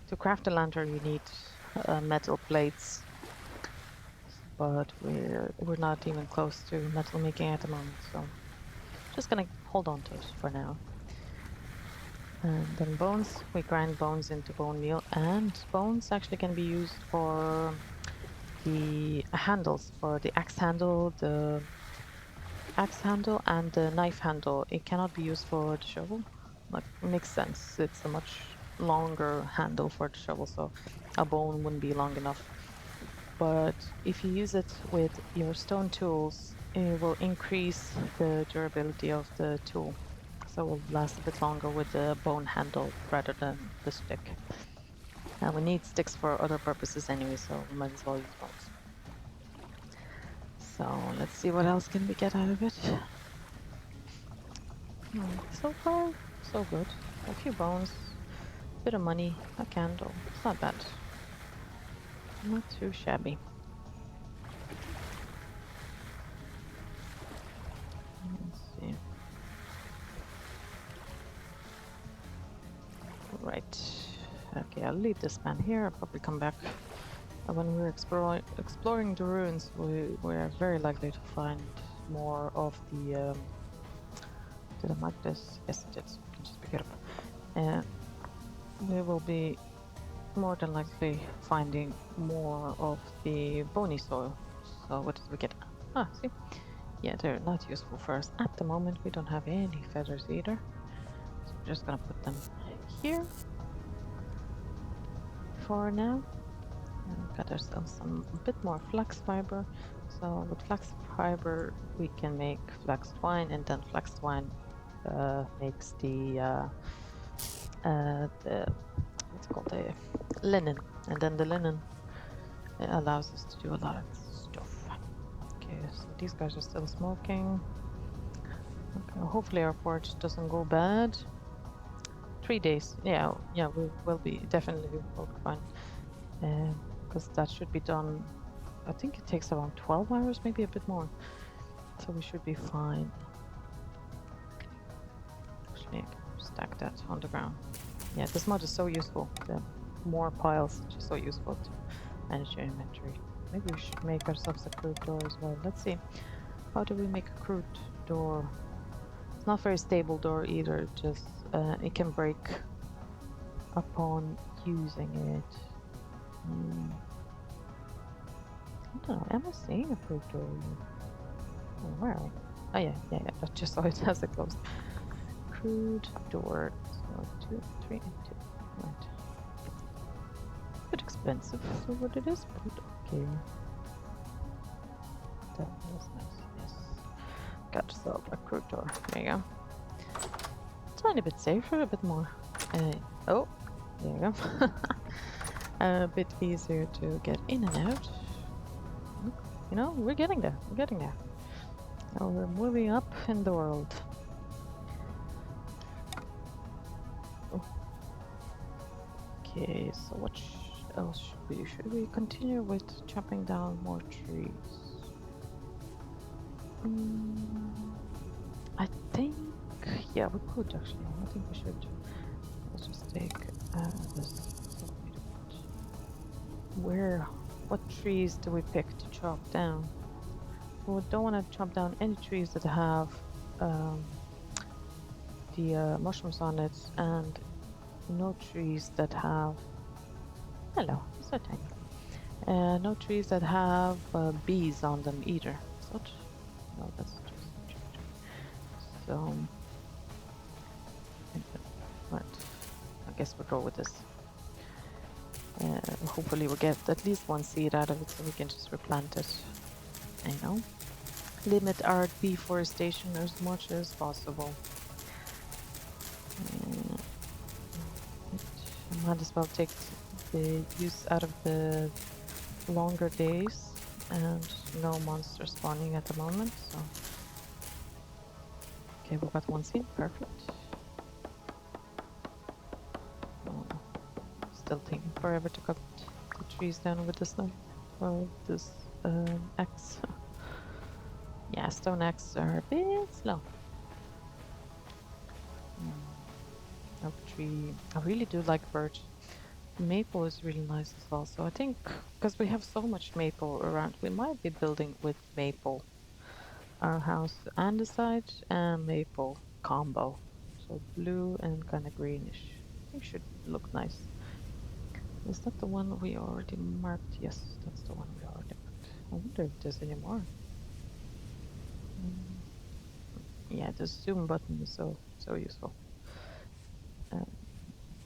to craft a lantern, you need metal plates, but we're not even close to metal making at the moment, so just gonna hold on to it for now. And then bones, we grind bones into bone meal, and bones actually can be used for the handles, for the axe handle, and the knife handle. It cannot be used for the shovel. Like, makes sense. It's a much longer handle for the shovel, so a bone wouldn't be long enough. But if you use it with your stone tools, it will increase the durability of the tool. So it will last a bit longer with the bone handle rather than the stick. And we need sticks for other purposes anyway, so we might as well use bones. So let's see what else can we get out of it. So far, so good. A few bones, a bit of money, a candle. It's not bad. Not too shabby. Let's see. Right. Okay, I'll leave this man here. I'll probably come back. When we're exploring the ruins, we're very likely to find more of the. Did I mark this? Yes, I did. So we can just pick it up. And we will be more than likely finding more of the bony soil. So what did we get? Ah, see? Yeah, they're not useful for us at the moment. We don't have any feathers either. So we're just gonna put them here for now. And got ourselves some a bit more flax fiber. So with flax fiber we can make flax twine, and then flax twine makes the what's it called, the linen, and then the linen allows us to do a lot of stuff. Okay, so these guys are still smoking. Okay, hopefully our forge doesn't go bad. 3 days. Yeah, we will be definitely will be fine. Because that should be done. I think it takes around 12 hours, maybe a bit more. So we should be fine. Actually, I can stack that on the ground. Yeah, this mod is so useful. The more piles, just so useful to manage your inventory. Maybe we should make ourselves a crude door as well. Let's see. How do we make a crude door? It's not very stable door either. Just it can break upon using it. I don't know. Am I seeing a crude door? Oh, where are we? Oh yeah. I just saw it as it closed. Crude door. So 2, 3, and 2. Right. A bit expensive for what it is, but okay. That was nice. Yes. Got yourself a crude door. There you go. Tiny bit safer, a bit more. Oh, there you go. A bit easier to get in and out. You know, we're getting there. We're getting there. Now we're moving up in the world. Oh. Okay, so what else should we do? Should we continue with chopping down more trees? I think, yeah, we could actually. I think we should. Let's just take this. What trees do we pick to chop down? We don't want to chop down any trees that have the mushrooms on it, and no trees that have. Hello, so tiny. No trees that have bees on them either. What? No, that's just. So, right. I guess we'll go with this. Hopefully we'll get at least one seed out of it so we can just replant it. You know, limit our deforestation as much as possible. Might as well take the use out of the longer days and no monster spawning at the moment. So, okay, we got one seed. Perfect. Still taking forever to cut the trees down with this knife or this axe. Yeah, stone axes are a bit slow. Oak tree. I really do like birch. Maple is really nice as well. So I think because we have so much maple around, we might be building with maple. Our house and the side and maple combo. So blue and kind of greenish. I think should look nice. Is that the one we already marked? Yes, that's the one we already marked. I wonder if there's any more. Yeah, the zoom button is so useful. Yeah,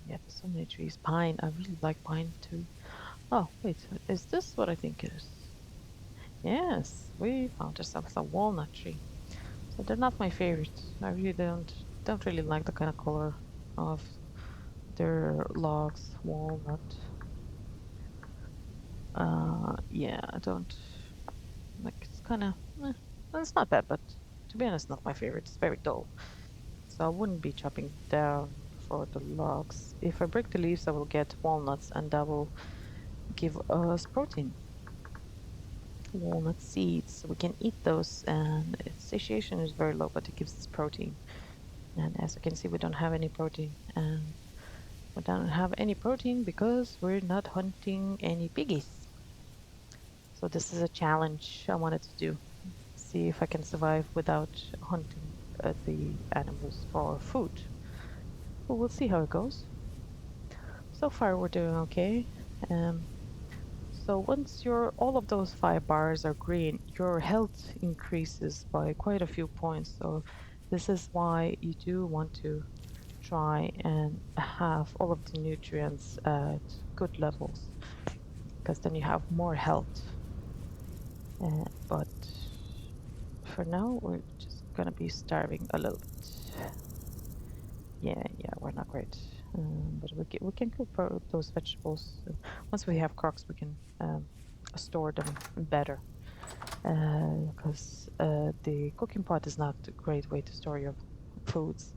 there's so many trees. Pine, I really like pine too. Oh, wait, is this what I think it is? Yes, we found ourselves a walnut tree. So they're not my favorite. I really don't really like the kind of color of their logs. Walnut. Yeah, I don't like. It's kind of. Well, it's not bad, but to be honest, not my favorite. It's very dull. So I wouldn't be chopping down for the logs. If I break the leaves, I will get walnuts, and that will give us protein. Walnut seeds, so we can eat those, and its satiation is very low, but it gives us protein. And as you can see, we don't have any protein, and we don't have any protein because we're not hunting any piggies. So this is a challenge I wanted to do. See if I can survive without hunting the animals for food. But we'll see how it goes. So far, we're doing okay. Um, so once all of those 5 bars are green, your health increases by quite a few points. So this is why you do want to try and have all of the nutrients at good levels, because then you have more health. But for now, we're just gonna be starving a little bit. Yeah, we're not great, but we can cook those vegetables. Once we have crocs, we can store them better, because the cooking pot is not a great way to store your foods.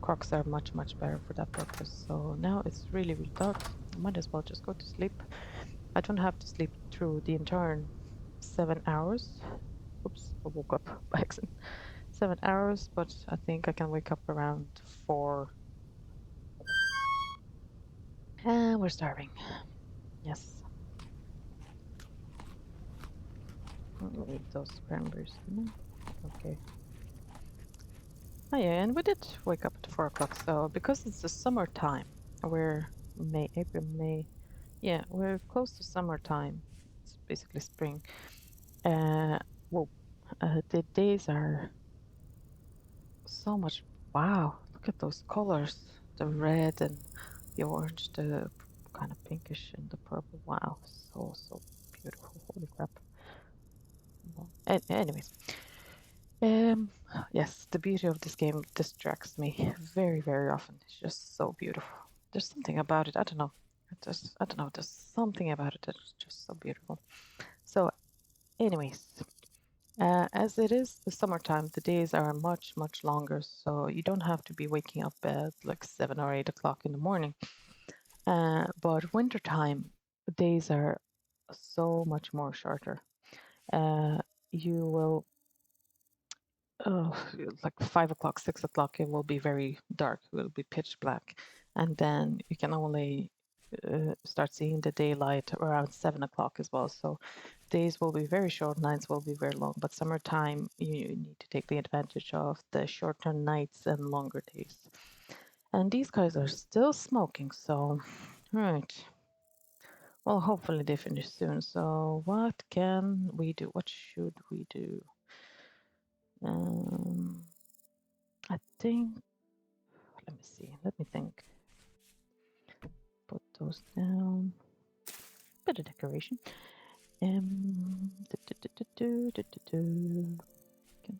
Crocs are much better for that purpose. So now it's really dark. I might as well just go to sleep. I don't have to sleep through the entire 7 hours. Oops, I woke up by accident. 7 hours, but I think I can wake up around 4. And we're starving. Yes. I'll eat those cranberries. Okay. Oh yeah, and we did wake up at 4 o'clock. So because it's the summertime, we're May, April, May. Yeah, we're close to summertime. It's basically spring. Uh, well, the days are so much. Wow, look at those colors. The red and the orange, the kind of pinkish and the purple. Wow, so beautiful. Holy crap. Well, anyways, um, yes, the beauty of this game distracts me very often. It's just so beautiful. There's something about it. I don't know. I don't know. There's something about it that's just so beautiful. So, anyways, as it is the summertime, the days are much longer. So you don't have to be waking up at like 7 or 8 o'clock in the morning. But wintertime, the days are so much more shorter. Uh, you will oh, like 5 o'clock, 6 o'clock, it will be very dark. It will be pitch black, and then you can only start seeing the daylight around 7 o'clock as well. So days will be very short, nights will be very long. But summertime, you need to take the advantage of the shorter nights and longer days. And these guys are still smoking, so right. Well, hopefully they finish soon. So what can we do? What should we do? I think, let me see, let me think. Put those down. Bit of decoration. Can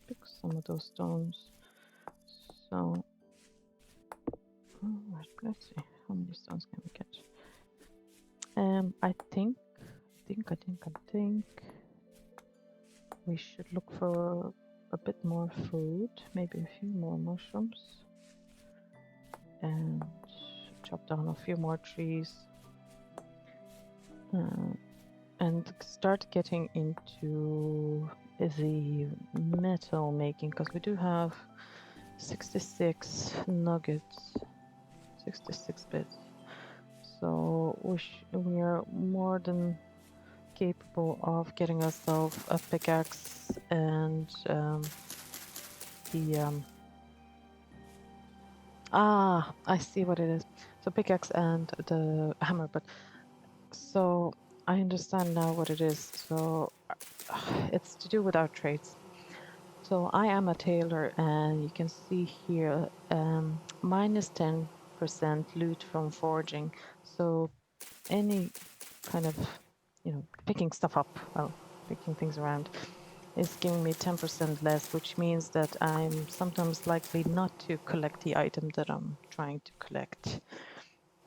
pick some of those stones. So, let's see, how many stones can we get? I think we should look for a bit more food, maybe a few more mushrooms, and chop down a few more trees, and start getting into the metal making, because we do have 66 nuggets, 66 bits. So we are more than capable of getting ourselves a pickaxe and I see what it is. So pickaxe and the hammer, but so I understand now what it is. So it's to do with our trades. So I am a tailor, and you can see here minus 10% loot from forging. So any kind of, picking stuff up, well, picking things around, is giving me 10% less, which means that I'm sometimes likely not to collect the item that I'm trying to collect.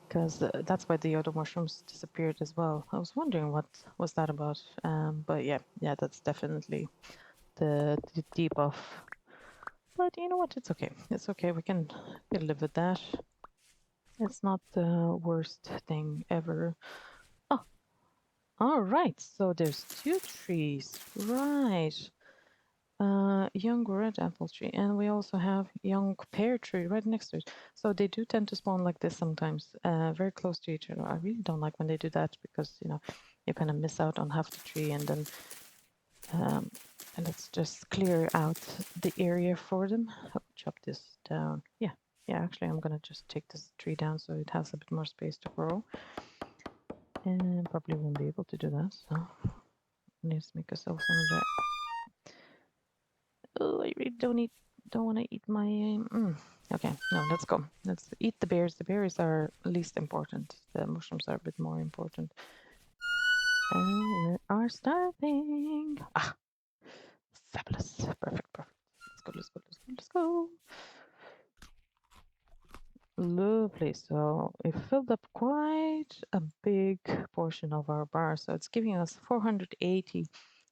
Because that's why the other mushrooms disappeared as well. I was wondering what was that about. But yeah, that's definitely the debuff. But you know what? It's okay. It's okay. We can live with that. It's not the worst thing ever. Oh, All right, so there's 2 trees, right? Young red apple tree, and we also have young pear tree right next to it. So they do tend to spawn like this sometimes, very close to each other. I really don't like when they do that because you kind of miss out on half the tree, and then and let's just clear out the area for them. I'll chop this down. Yeah, actually I'm gonna just take this tree down so it has a bit more space to grow. And probably won't be able to do that, so let's make ourselves some of that. Oh, I really don't want to eat my. Okay, no, let's go. Let's eat the berries. The berries are least important. The mushrooms are a bit more important. And we are starving. Ah, fabulous. Perfect. Let's go. Lovely. So it filled up quite a big portion of our bar. So it's giving us 480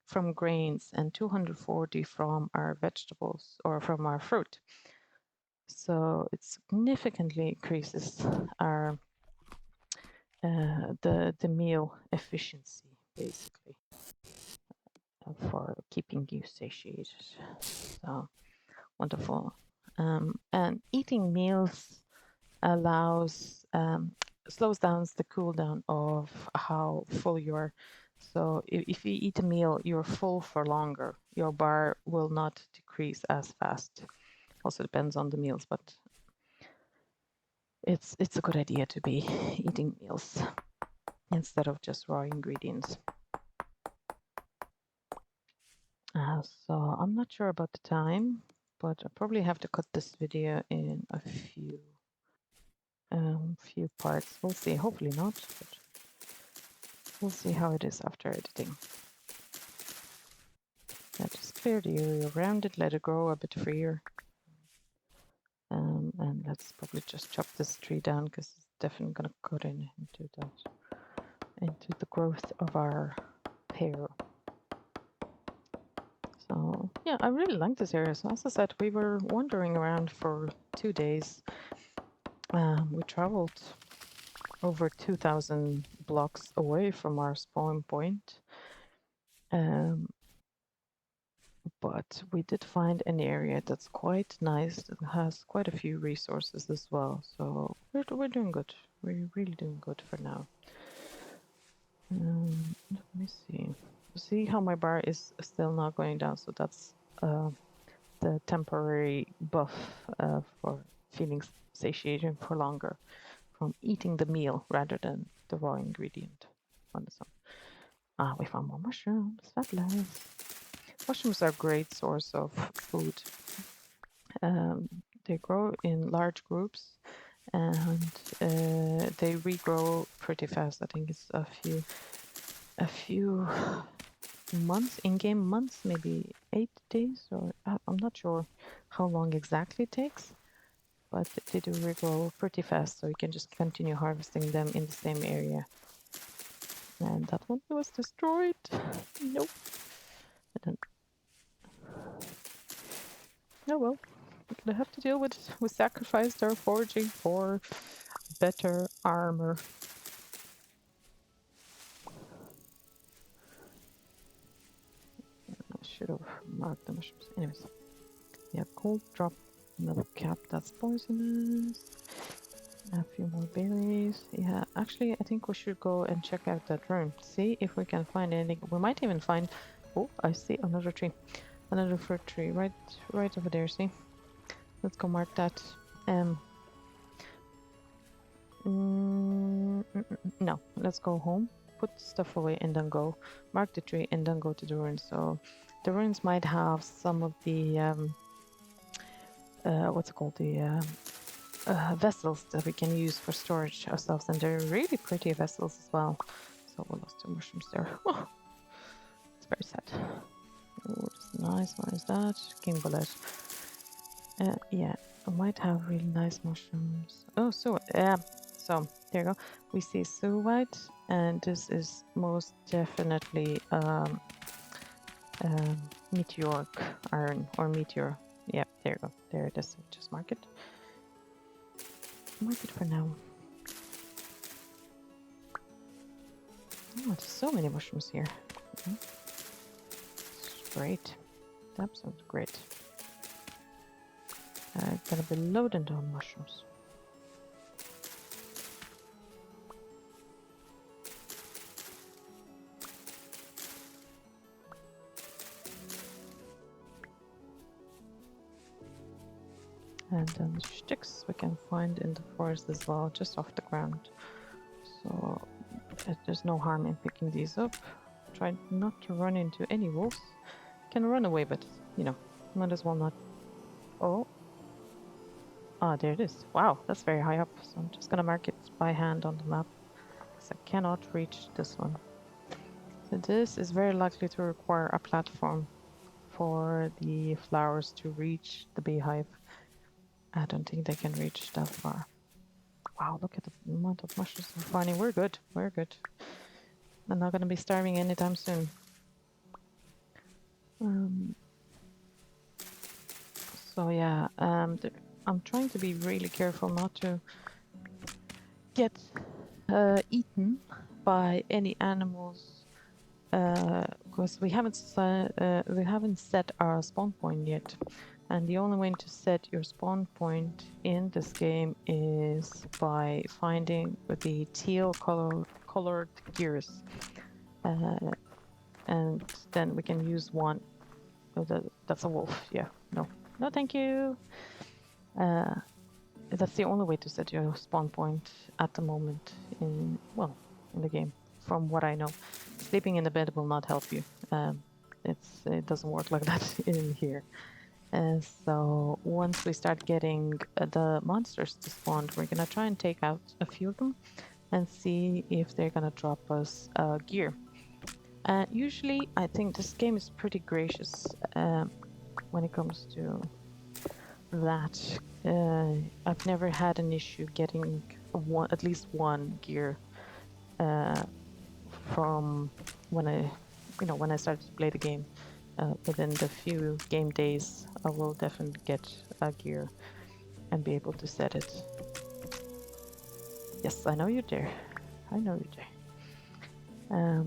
from grains and 240 from our vegetables or from our fruit. So it significantly increases our the meal efficiency, basically, for keeping you satiated. So wonderful. And eating meals allows slows down the cool down of how full you are. So if you eat a meal, you're full for longer. Your bar will not decrease as fast. Also depends on the meals, but it's a good idea to be eating meals instead of just raw ingredients. So I'm not sure about the time, but I probably have to cut this video in a few parts. We'll see. Hopefully not, but we'll see how it is after editing. Yeah, just clear the area around it, let it grow a bit freer. And let's probably just chop this tree down because it's definitely going to cut into the growth of our pear. So yeah, I really like this area. So as I said, we were wandering around for 2 days. We traveled over 2,000 blocks away from our spawn point. But we did find an area that's quite nice, that has quite a few resources as well. So we're doing good. We're really doing good for now. Let me see. See how my bar is still not going down. So that's the temporary buff for feeling satiated for longer from eating the meal rather than the raw ingredient on its own. We found more mushrooms. Fabulous. Mushrooms are a great source of food. They grow in large groups and they regrow pretty fast. I think it's a few months, in-game months, maybe 8 days, or I'm not sure how long exactly it takes, but they do regrow pretty fast, so you can just continue harvesting them in the same area. And that one was destroyed. Nope. Oh well, we're gonna have to deal with it. We sacrificed our foraging for better armor. I should have marked the mushrooms. Anyways, yeah, cold drop milk cap, that's poisonous. A few more berries. Yeah, actually, I think we should go and check out that room. See if we can find anything. We might even find. Oh, I see another tree, another fruit tree right over there. See, let's go mark that. No, let's go home, put stuff away, and then go mark the tree, and then go to the ruins. So the ruins might have some of the what's it called, the vessels that we can use for storage ourselves, and they're really pretty vessels as well. So we lost 2 mushrooms there. Oh, it's very sad. Oh, it's nice. What is that? Gimblet. Yeah, I might have really nice mushrooms. Oh, so yeah. So there you go. We see white, and this is most definitely meteoric iron or meteor. Yeah, there you go. There it is. Just mark it. Mark it for now. Oh, there's so many mushrooms here. Mhm. Great. That sounds great. I'm gonna be loading on mushrooms. And then sticks we can find in the forest as well, just off the ground. So there's no harm in picking these up. Try not to run into any wolves. Can run away, but you know, might as well not. Oh, ah, there it is. Wow, that's very high up. So I'm just gonna mark it by hand on the map because I cannot reach this one. So this is very likely to require a platform for the flowers to reach the beehive. I don't think they can reach that far. Wow, look at the amount of mushrooms we're finding. We're good. We're good. I'm not gonna be starving anytime soon. So yeah, I'm trying to be really careful not to get eaten by any animals because we haven't set our spawn point yet, and the only way to set your spawn point in this game is by finding the teal colored gears, and then we can use one. Oh, that's a wolf. Yeah, no, thank you. That's the only way to set your spawn point at the moment in the game, from what I know. Sleeping in the bed will not help you. It doesn't work like that in here. So once we start getting the monsters to spawn, we're gonna try and take out a few of them and see if they're gonna drop us gear. Usually, I think this game is pretty gracious when it comes to that. I've never had an issue getting at least one gear from when I started to play the game. Within the few game days, I will definitely get a gear and be able to set it. Yes, I know you're there. I know you're there.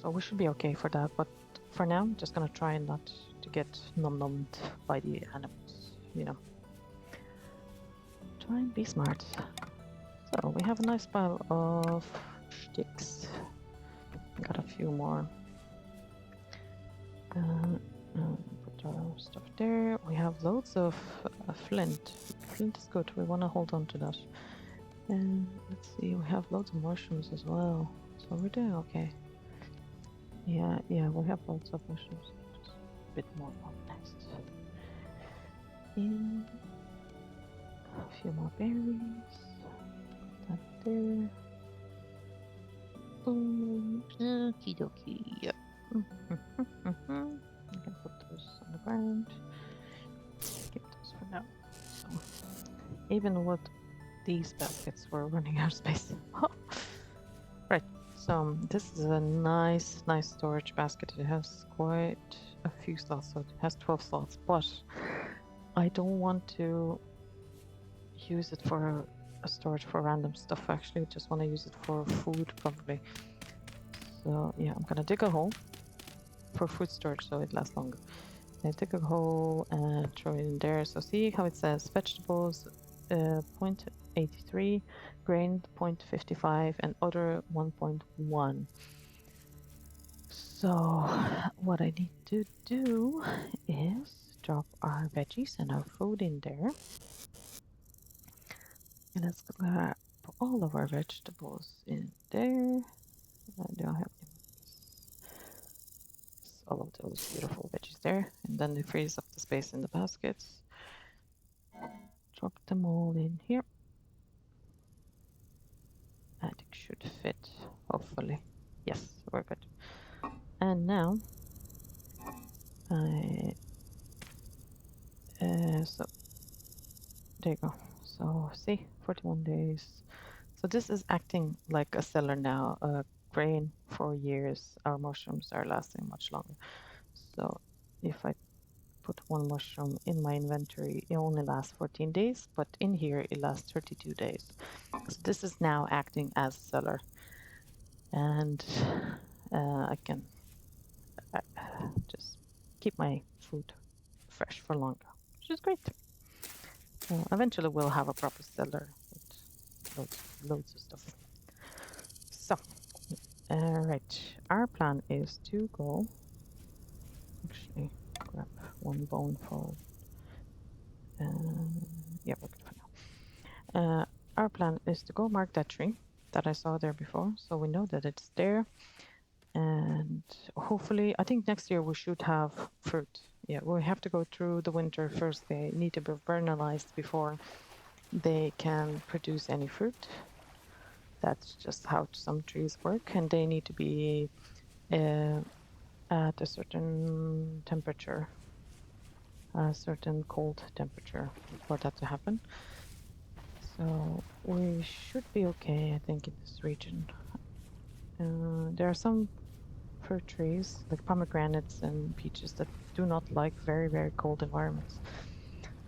So we should be okay for that. But for now, I'm just gonna try not to get nummed by the animals. Try and be smart. So we have a nice pile of sticks. Got a few more. Put our stuff there. We have loads of flint. Flint is good. We want to hold on to that. And let's see, we have loads of mushrooms as well. So we're doing okay. Yeah, we have lots of mushrooms. Just a bit more next. And a few more berries. Put that there. Okie dokie. Yep. I can put those on the ground. Keep those for now. So, even with these baskets, we're running out of space. Right. So this is a nice storage basket. It has quite a few slots, so it has 12 slots. But I don't want to use it for a storage for random stuff. Actually, I just want to use it for food probably. So yeah, I'm gonna dig a hole for food storage so it lasts longer. I dig a hole and throw it in there. So see how it says vegetables 0.83, grain 0.55, and other 1.1. So what I need to do is drop our veggies and our food in there. And let's put all of our vegetables in there. Do I have all of those beautiful veggies there? And then it frees up the space in the baskets. Drop them all in here. And it should fit, hopefully. Yes, we're good. And now, so there you go. So see, 41 days. So this is acting like a cellar now. Grain for years. Our mushrooms are lasting much longer. So if I put one mushroom in my inventory, it only lasts 14 days, but in here it lasts 32 days. So this is now acting as a cellar. and I can just keep my food fresh for longer, which is great. Eventually we'll have a proper cellar with loads of stuff. So, right, our plan is to go, actually grab one bone for, yeah, we're good for now. Our plan is to go mark that tree that I saw there before, so we know that it's there. And hopefully, I think next year we should have fruit. Yeah, we have to go through the winter first. They need to be vernalized before they can produce any fruit. That's just how some trees work, and they need to be at a certain temperature, a certain cold temperature for that to happen. So we should be okay, I think, in this region. There are some fruit trees, like pomegranates and peaches, that do not like very, very cold environments.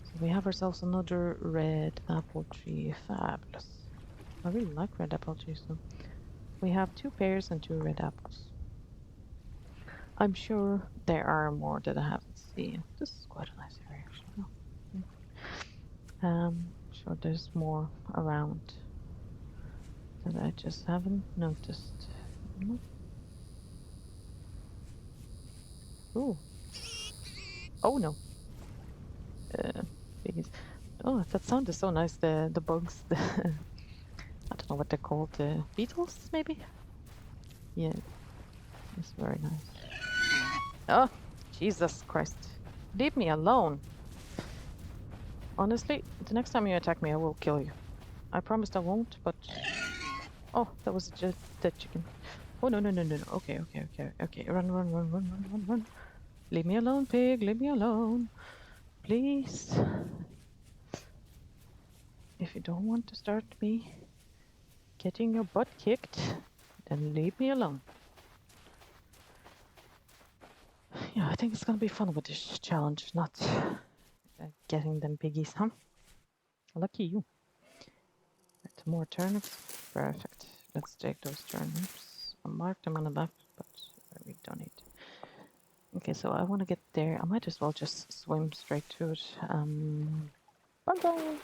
So we have ourselves another red apple tree. Fabulous. I really like red apple trees, so we have 2 pears and 2 red apples. I'm sure there are more that I haven't seen. This is quite a nice area, actually. Oh. Sure there's more around that I just haven't noticed. Ooh. Oh no. Biggies. Oh, that sound is so nice. The bugs. I don't know what they're called. The beetles, maybe. Yeah, it's very nice. Oh, Jesus Christ! Leave me alone. Honestly, the next time you attack me, I will kill you. I promised I won't, but oh, that was just dead chicken. Oh no no no no no. Okay okay okay okay. Run run run run run run run. Leave me alone, pig. Leave me alone, please. If you don't want to start me getting your butt kicked, then leave me alone. Yeah, I think it's gonna be fun with this challenge, not getting them piggies, huh? Lucky you. Right, more turnips. Perfect. Let's take those turnips. I marked them on the map, but we don't need to. Okay, so I want to get there. I might as well just swim straight to it. Bye-bye.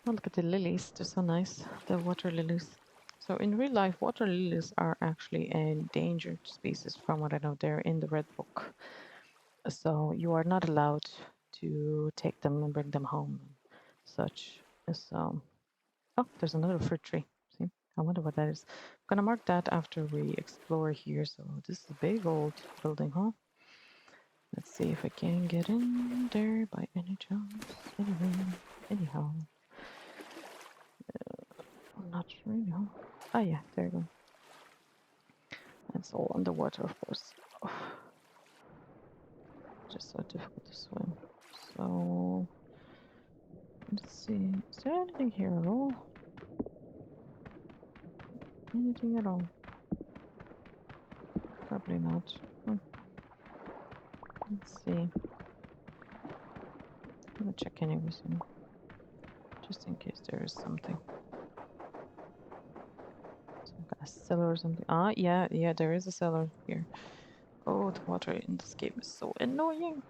Oh, look at the lilies. They're so nice. The water lilies. So in real life, water lilies are actually an endangered species from what I know. They're in the Red Book. So you are not allowed to take them and bring them home and such. So, oh, there's another fruit tree. See, I wonder what that is. I'm gonna mark that after we explore here. So this is a big old building, huh? Let's see if I can get in there by any chance. Anyway, anyhow. Not really, huh? Ah, yeah, there you go. It's all underwater, of course. Oh, just so difficult to swim. So, let's see. Is there anything here at all? Anything at all? Probably not. Let's see. I'm gonna check anyways, you know, just in case there is something. Some kind of cellar or something. Ah, yeah, there is a cellar here. Oh, the water in this game is so annoying.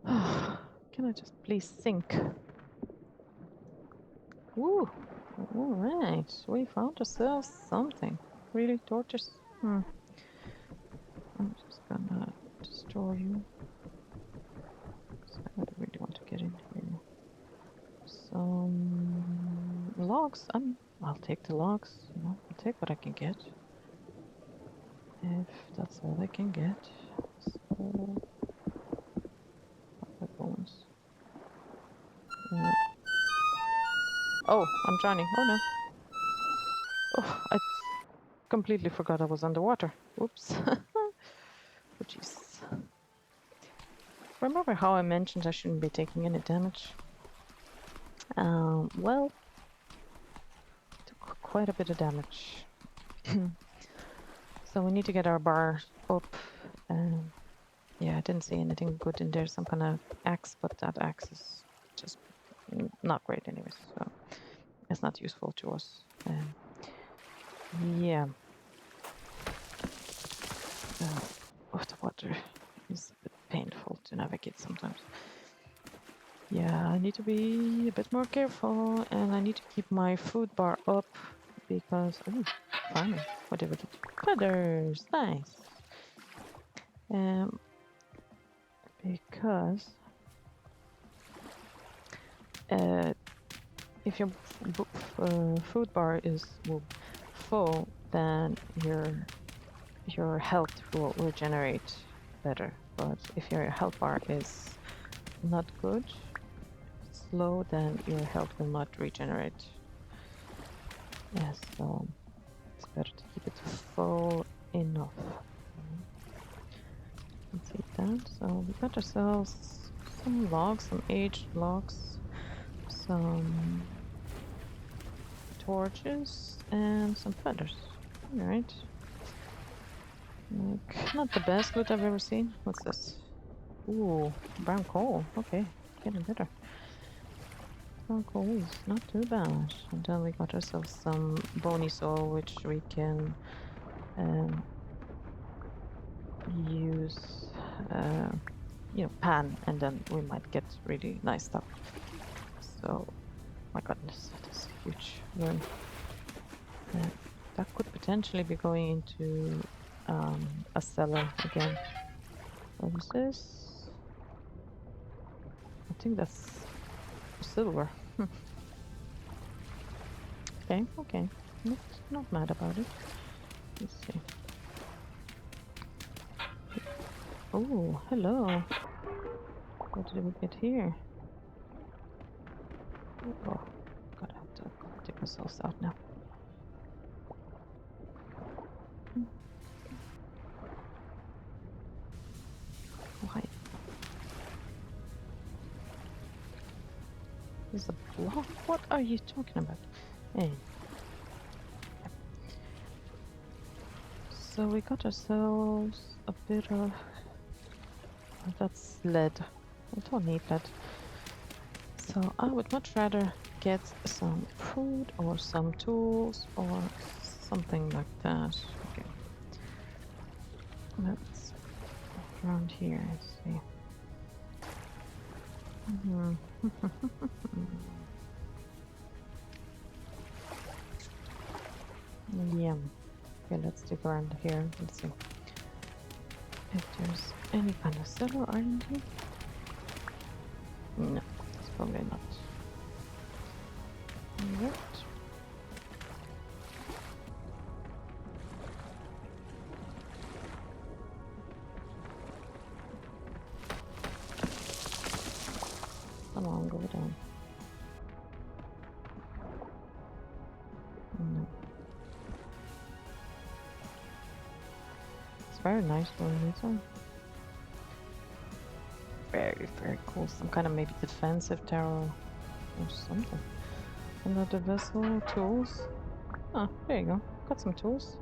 Can I just please sink? Ooh, alright, we found ourselves something. Really, tortoise? I'm just gonna destroy you. I don't really want to get in here. Some logs. I'll take the logs, you know, I'll take what I can get. If that's all I can get. So, my bones. Oh, I'm drowning. Oh no. Oh, I completely forgot I was underwater. Oops. Oh, jeez. Remember how I mentioned I shouldn't be taking any damage? Well, took quite a bit of damage. So we need to get our bar up. Yeah, I didn't see anything good in there. Some kind of axe, but that axe is just not great anyways. So It's not useful to us. Yeah. Oh, the water is a bit painful to navigate sometimes. Yeah, I need to be a bit more careful, and I need to keep my food bar up because farming. What did we get? Feathers, nice. Because if your food bar is full, then your health will regenerate better. But if your health bar is not good, slow, then your health will not regenerate. Yeah, so it's better to keep it full enough. Let's eat that. So we got ourselves some logs, some aged logs, some torches, and some feathers. Alright. Like, not the best loot I've ever seen. What's this? Ooh, brown coal. Okay, getting better. Brown coal is not too bad. And then we got ourselves some bony soil, which we can use, pan, and then we might get really nice stuff. So, my goodness, that is a huge room. That could potentially be going into a cellar again. What is this? I think that's silver. Okay. Not mad about it. Let's see. Oh, hello. What did we get here? Oh, gotta have to take ourselves out now. Why? There's a block? What are you talking about? Hey. So we got ourselves a bit of... that's lead. I don't need that. So I would much rather get some food or some tools or something like that. Okay. Let's look around here and see. Yeah. Okay, let's dig around here. Let's see if there's any kind of silver or anything. No, it's probably not. Alright. Come on, go down. No. It's very nice one, this one. Very, very cool. Some kind of maybe defensive tower or something. Another vessel, tools. Oh, there you go. Got some tools.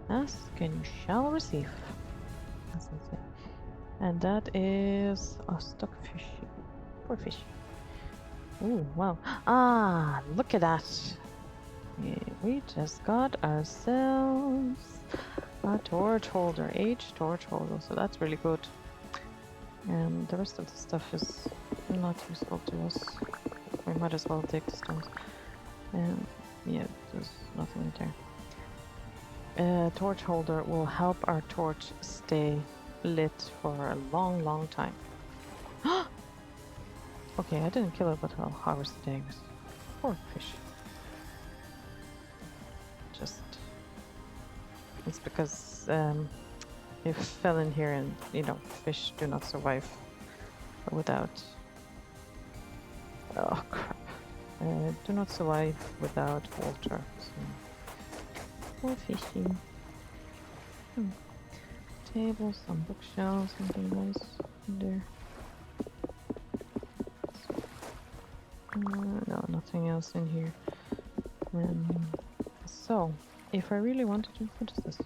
Ask and you shall receive. That's it. And that is a stockfish. Poor fish. Ooh, wow. Ah, look at that. Yeah, we just got ourselves a torch holder, torch holder, so that's really good. And the rest of the stuff is not useful to us. We might as well take the stones. And yeah, there's nothing there. A torch holder will help our torch stay lit for a long, long time. Okay, I didn't kill it, but I'll harvest the eggs. Poor fish. It's because it fell in here, and fish do not survive without... oh crap. Do not survive without water. So. Poor fishy. Table, some bookshelves, something nice in there. No, nothing else in here. So, if I really wanted to... what is this?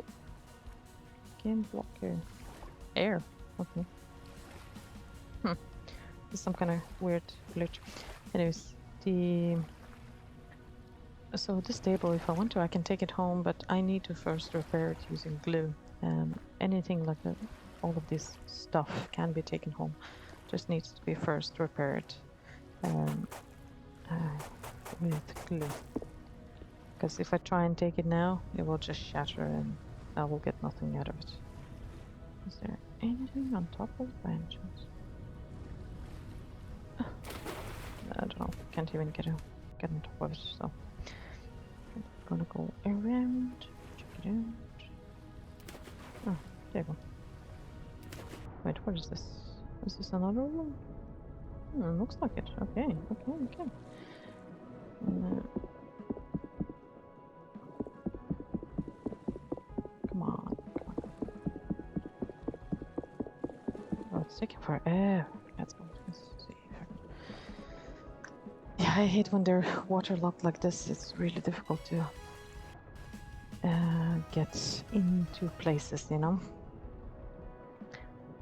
Game blocker. Air. Okay. There's some kind of weird glitch. Anyways, the So this table, if I want to, I can take it home, but I need to first repair it using glue. Anything like that, all of this stuff can be taken home. Just needs to be first repaired um, with glue. Because if I try and take it now, it will just shatter and I will get nothing out of it. Is there anything on top of it by any chance? I don't know. Can't even get on top of it. So I'm gonna go around, check it out. Oh, there you go. Wait, what is this? Is this another room? Looks like it. Okay. Come on. Oh, it's taking forever. Let's go. Let's see. Yeah, I hate when they're waterlogged like this. It's really difficult to get into places, you know.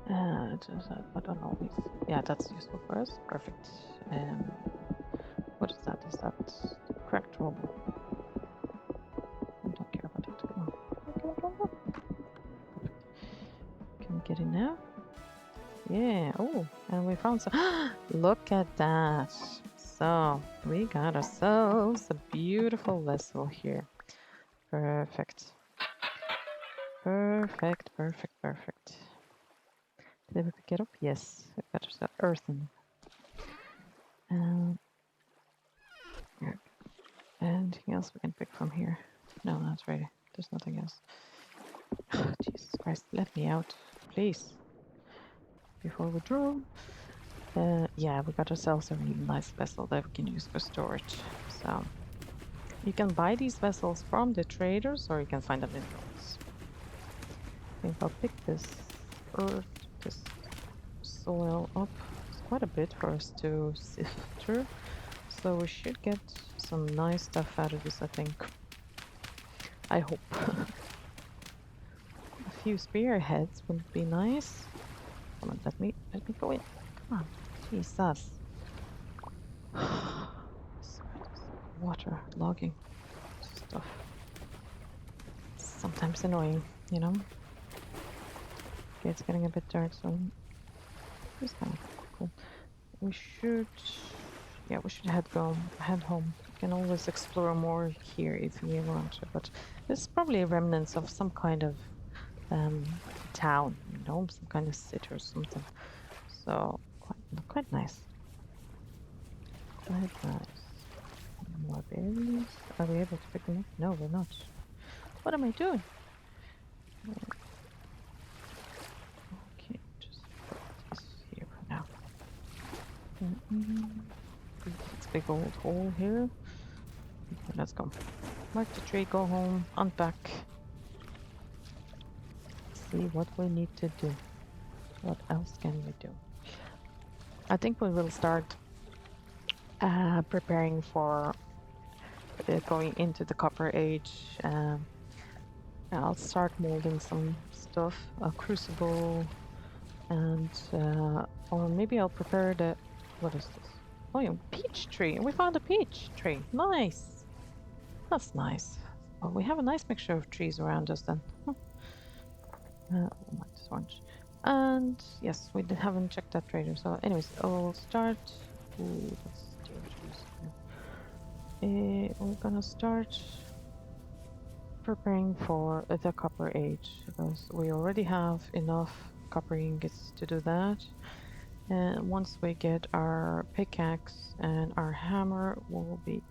I don't know. Yeah, that's useful for us. Perfect. What is that? Is that cracked rubble? I don't care about that. Come on. Perfect. Can we get in now? Yeah. Oh, and we found some. Look at that. So we got ourselves a beautiful vessel here. Perfect. Did we pick it up? Yes. We got ourselves earthen. Yeah. Anything else we can pick from here? No, not really. There's nothing else. Jesus Christ, let me out, please. Before we drown. Yeah, we got ourselves a really nice vessel that we can use for storage. So you can buy these vessels from the traders, or you can find them in drones. I think I'll pick this earth, this soil up. It's quite a bit for us to sift through, so we should get some nice stuff out of this, I think. I hope. A few spearheads would be nice. Come on, let me go in. Come on, Jesus. Water logging stuff. Sometimes annoying, you know. Okay, it's getting a bit dark, so it's kind of cool. We should head home. We can always explore more here if we want to, but there's probably remnants of some kind of town, you know, some kind of city or something. So quite nice. Quite nice. More berries. Are we able to pick them up? No, we're not. What am I doing? Okay, just put this here for now. It's a big old hole here. Okay, let's go. Mark the tree, go home, unpack. See what we need to do. What else can we do? I think we will start preparing for going into the Copper Age. I'll start molding some stuff, a crucible, and or maybe I'll prepare the, what is this? Oh yeah, peach tree. We found a peach tree. Nice. That's nice. Well, we have a nice mixture of trees around us then. This orange. And yes, we haven't checked that trader. So anyways, I'll start. Ooh, that's dangerous. We're gonna start preparing for the Copper Age because we already have enough copper ingots to do that. And once we get our pickaxe and our hammer, we will be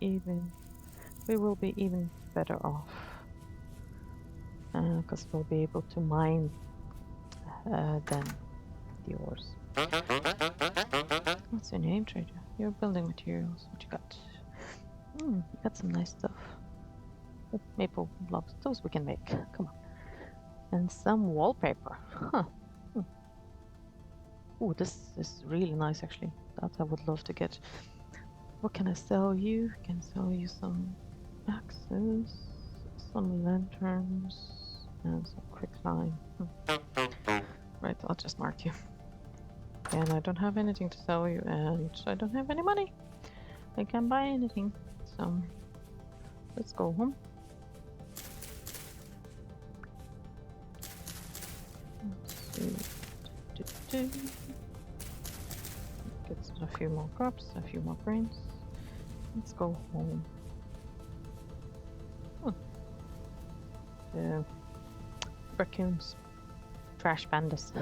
even better off because we'll be able to mine then the ores. What's your name, trader? You're building materials. What you got? You got some nice stuff. Maple blocks. Those we can make. Come on. And some wallpaper. Huh. Ooh, this is really nice actually. That I would love to get. What can I sell you? I can sell you some axes, some lanterns, and some quicklime. Right, I'll just mark you. And I don't have anything to sell you, and I don't have any money. I can't buy anything. So let's go home. Let's see. Get a few more crops, a few more grains. Let's go home. The raccoons, trash pandas.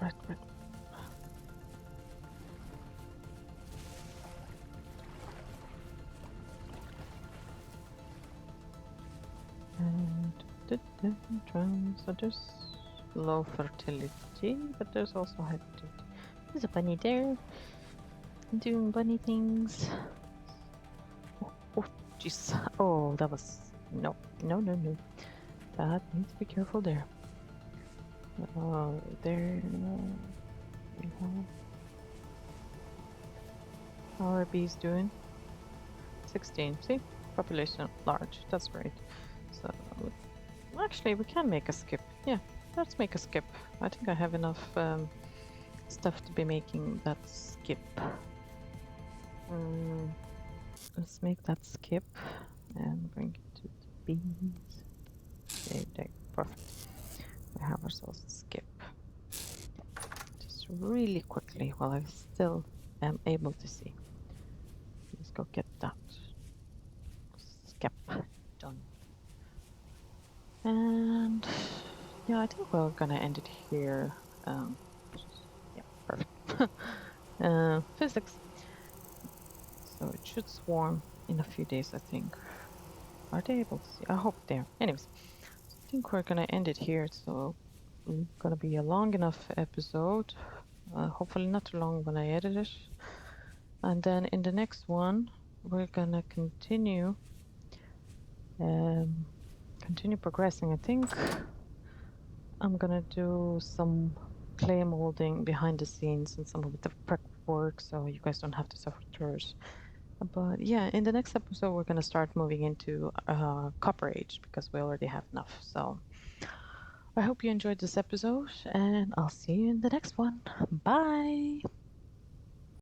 Right. And so there's low fertility, but there's also high fertility. There's a bunny there, doing bunny things. Oh, jeez. Oh, that was no. That needs to be careful there. There. How are bees doing? 16. See, population large. That's great. So actually, we can make a skip. Yeah, let's make a skip. I think I have enough stuff to be making that skip. Let's make that skip and bring it to the bees. There, perfect. We have ourselves a skip. Just really quickly while I still am able to see. Let's go get that skip done. And yeah, I think we're gonna end it here. Yeah, perfect. Physics. So it should swarm in a few days, I think. Are they able to see? I hope they are. Anyways, I think we're gonna end it here. So it's gonna be a long enough episode. Hopefully not too long when I edit it. And then in the next one, we're gonna continue progressing. I think I'm gonna do some clay molding behind the scenes and some of the prep work, so you guys don't have to suffer through. But yeah, in the next episode, we're gonna start moving into Copper Age because we already have enough. So I hope you enjoyed this episode, and I'll see you in the next one. Bye.